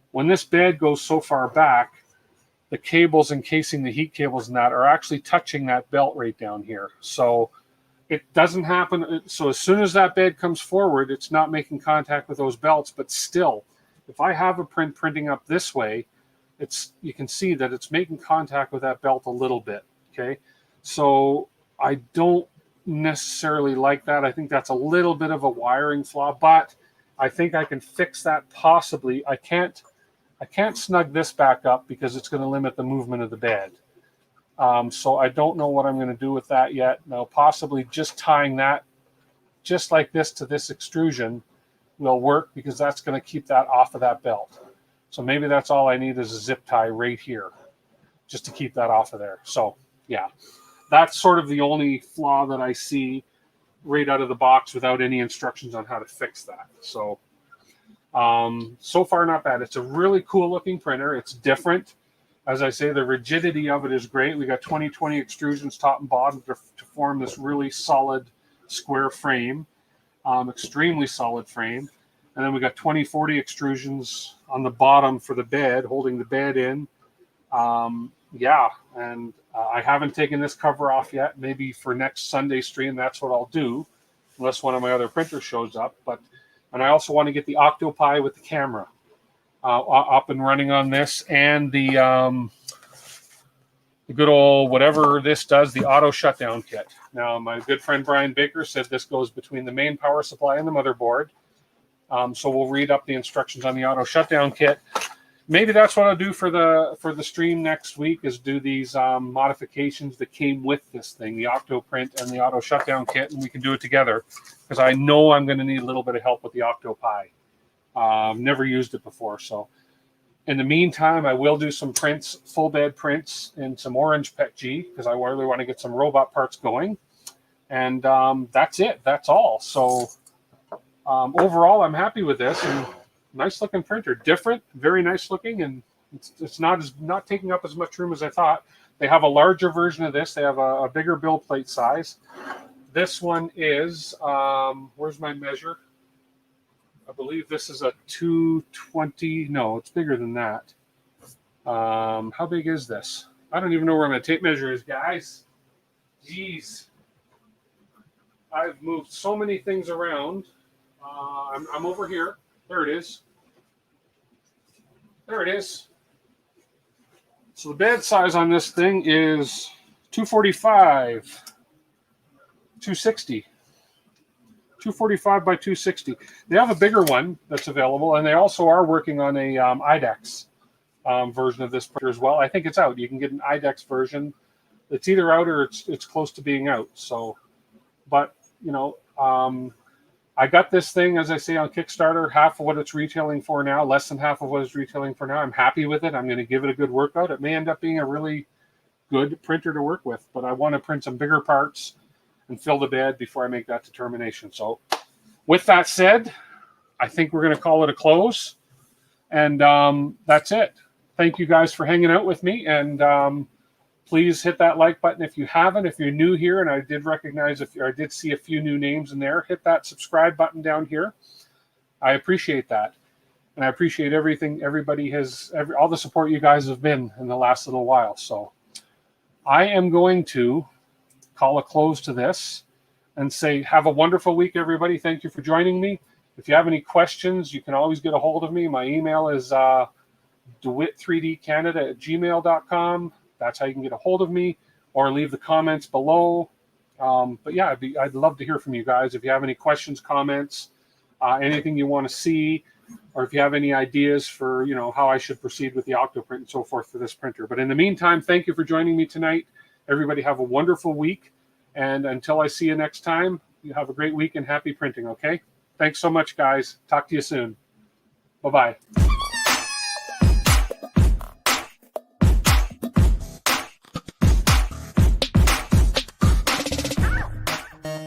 When this bed goes so far back, the cables encasing the heat cables and that are actually touching that belt right down here. So it doesn't happen. So as soon as that bed comes forward, it's not making contact with those belts. But still, if I have a printing up this way, you can see that it's making contact with that belt a little bit. Okay, so I don't necessarily like that. I think that's a little bit of a wiring flaw, but I think I can fix that possibly. I can't snug this back up because it's going to limit the movement of the bed. So I don't know what I'm going to do with that yet. Now, possibly just tying that just like this to this extrusion will work, because that's going to keep that off of that belt. So maybe that's all I need is a zip tie right here just to keep that off of there. So yeah, that's sort of the only flaw that I see right out of the box without any instructions on how to fix that. So so far not bad. It's a really cool looking printer. It's different. As I say, the rigidity of it is great. We got 20/20 extrusions top and bottom to form this really solid square frame, extremely solid frame. And then we got 20/40 extrusions on the bottom for the bed, holding the bed in. Yeah, and I haven't taken this cover off yet. Maybe for next Sunday stream, that's what I'll do, unless one of my other printers shows up. And I also want to get the Octopi with the camera up and running on this, and the good old whatever this does, the auto shutdown kit. Now, my good friend Brian Baker said this goes between the main power supply and the motherboard. So we'll read up the instructions on the auto shutdown kit. Maybe that's what I'll do for the stream next week, is do these modifications that came with this thing, the Octo print and the auto shutdown kit, and we can do it together, because I know I'm going to need a little bit of help with the Octopi. I've never used it before. So in the meantime, I will do some prints, full bed prints in some orange Pet G, because I really want to get some robot parts going. And that's it. That's all. So overall, I'm happy with this. And nice looking printer, different, very nice looking, and it's not taking up as much room as I thought. They have a larger version of this. They have a bigger build plate size. This one is where's my measure? I believe this is a 220. No, it's bigger than that. How big is this? I don't even know where my tape measure is, guys. Jeez. I've moved so many things around. I'm over here. There it is. There it is. So the bed size on this thing is 245, 260. 245 by 260. They have a bigger one that's available, and they also are working on a IDEX version of this printer as well. I think it's out. You can get an IDEX version. It's either out or it's close to being out. So, but you know, I got this thing, as I say, on Kickstarter, half of what it's retailing for now, less than half of what it's retailing for now. I'm happy with it. I'm going to give it a good workout. It may end up being a really good printer to work with, but I want to print some bigger parts and fill the bed before I make that determination. So with that said, I think we're going to call it a close. And that's it. Thank you guys for hanging out with me. And please hit that like button if you haven't. If you're new here, and I did recognize, I did see a few new names in there, hit that subscribe button down here. I appreciate that. And I appreciate everything everybody has, all the support you guys have been in the last little while. So I am going to call a close to this and say, have a wonderful week, everybody. Thank you for joining me. If you have any questions, you can always get a hold of me. My email is DWIT3dcanada@gmail.com. That's how you can get a hold of me, or leave the comments below. But yeah, I'd love to hear from you guys. If you have any questions, comments, anything you want to see, or if you have any ideas for, you know, how I should proceed with the Octoprint and so forth for this printer. But in the meantime, thank you for joining me tonight. Everybody have a wonderful week. And until I see you next time, you have a great week and happy printing, okay? Thanks so much, guys. Talk to you soon. Bye-bye.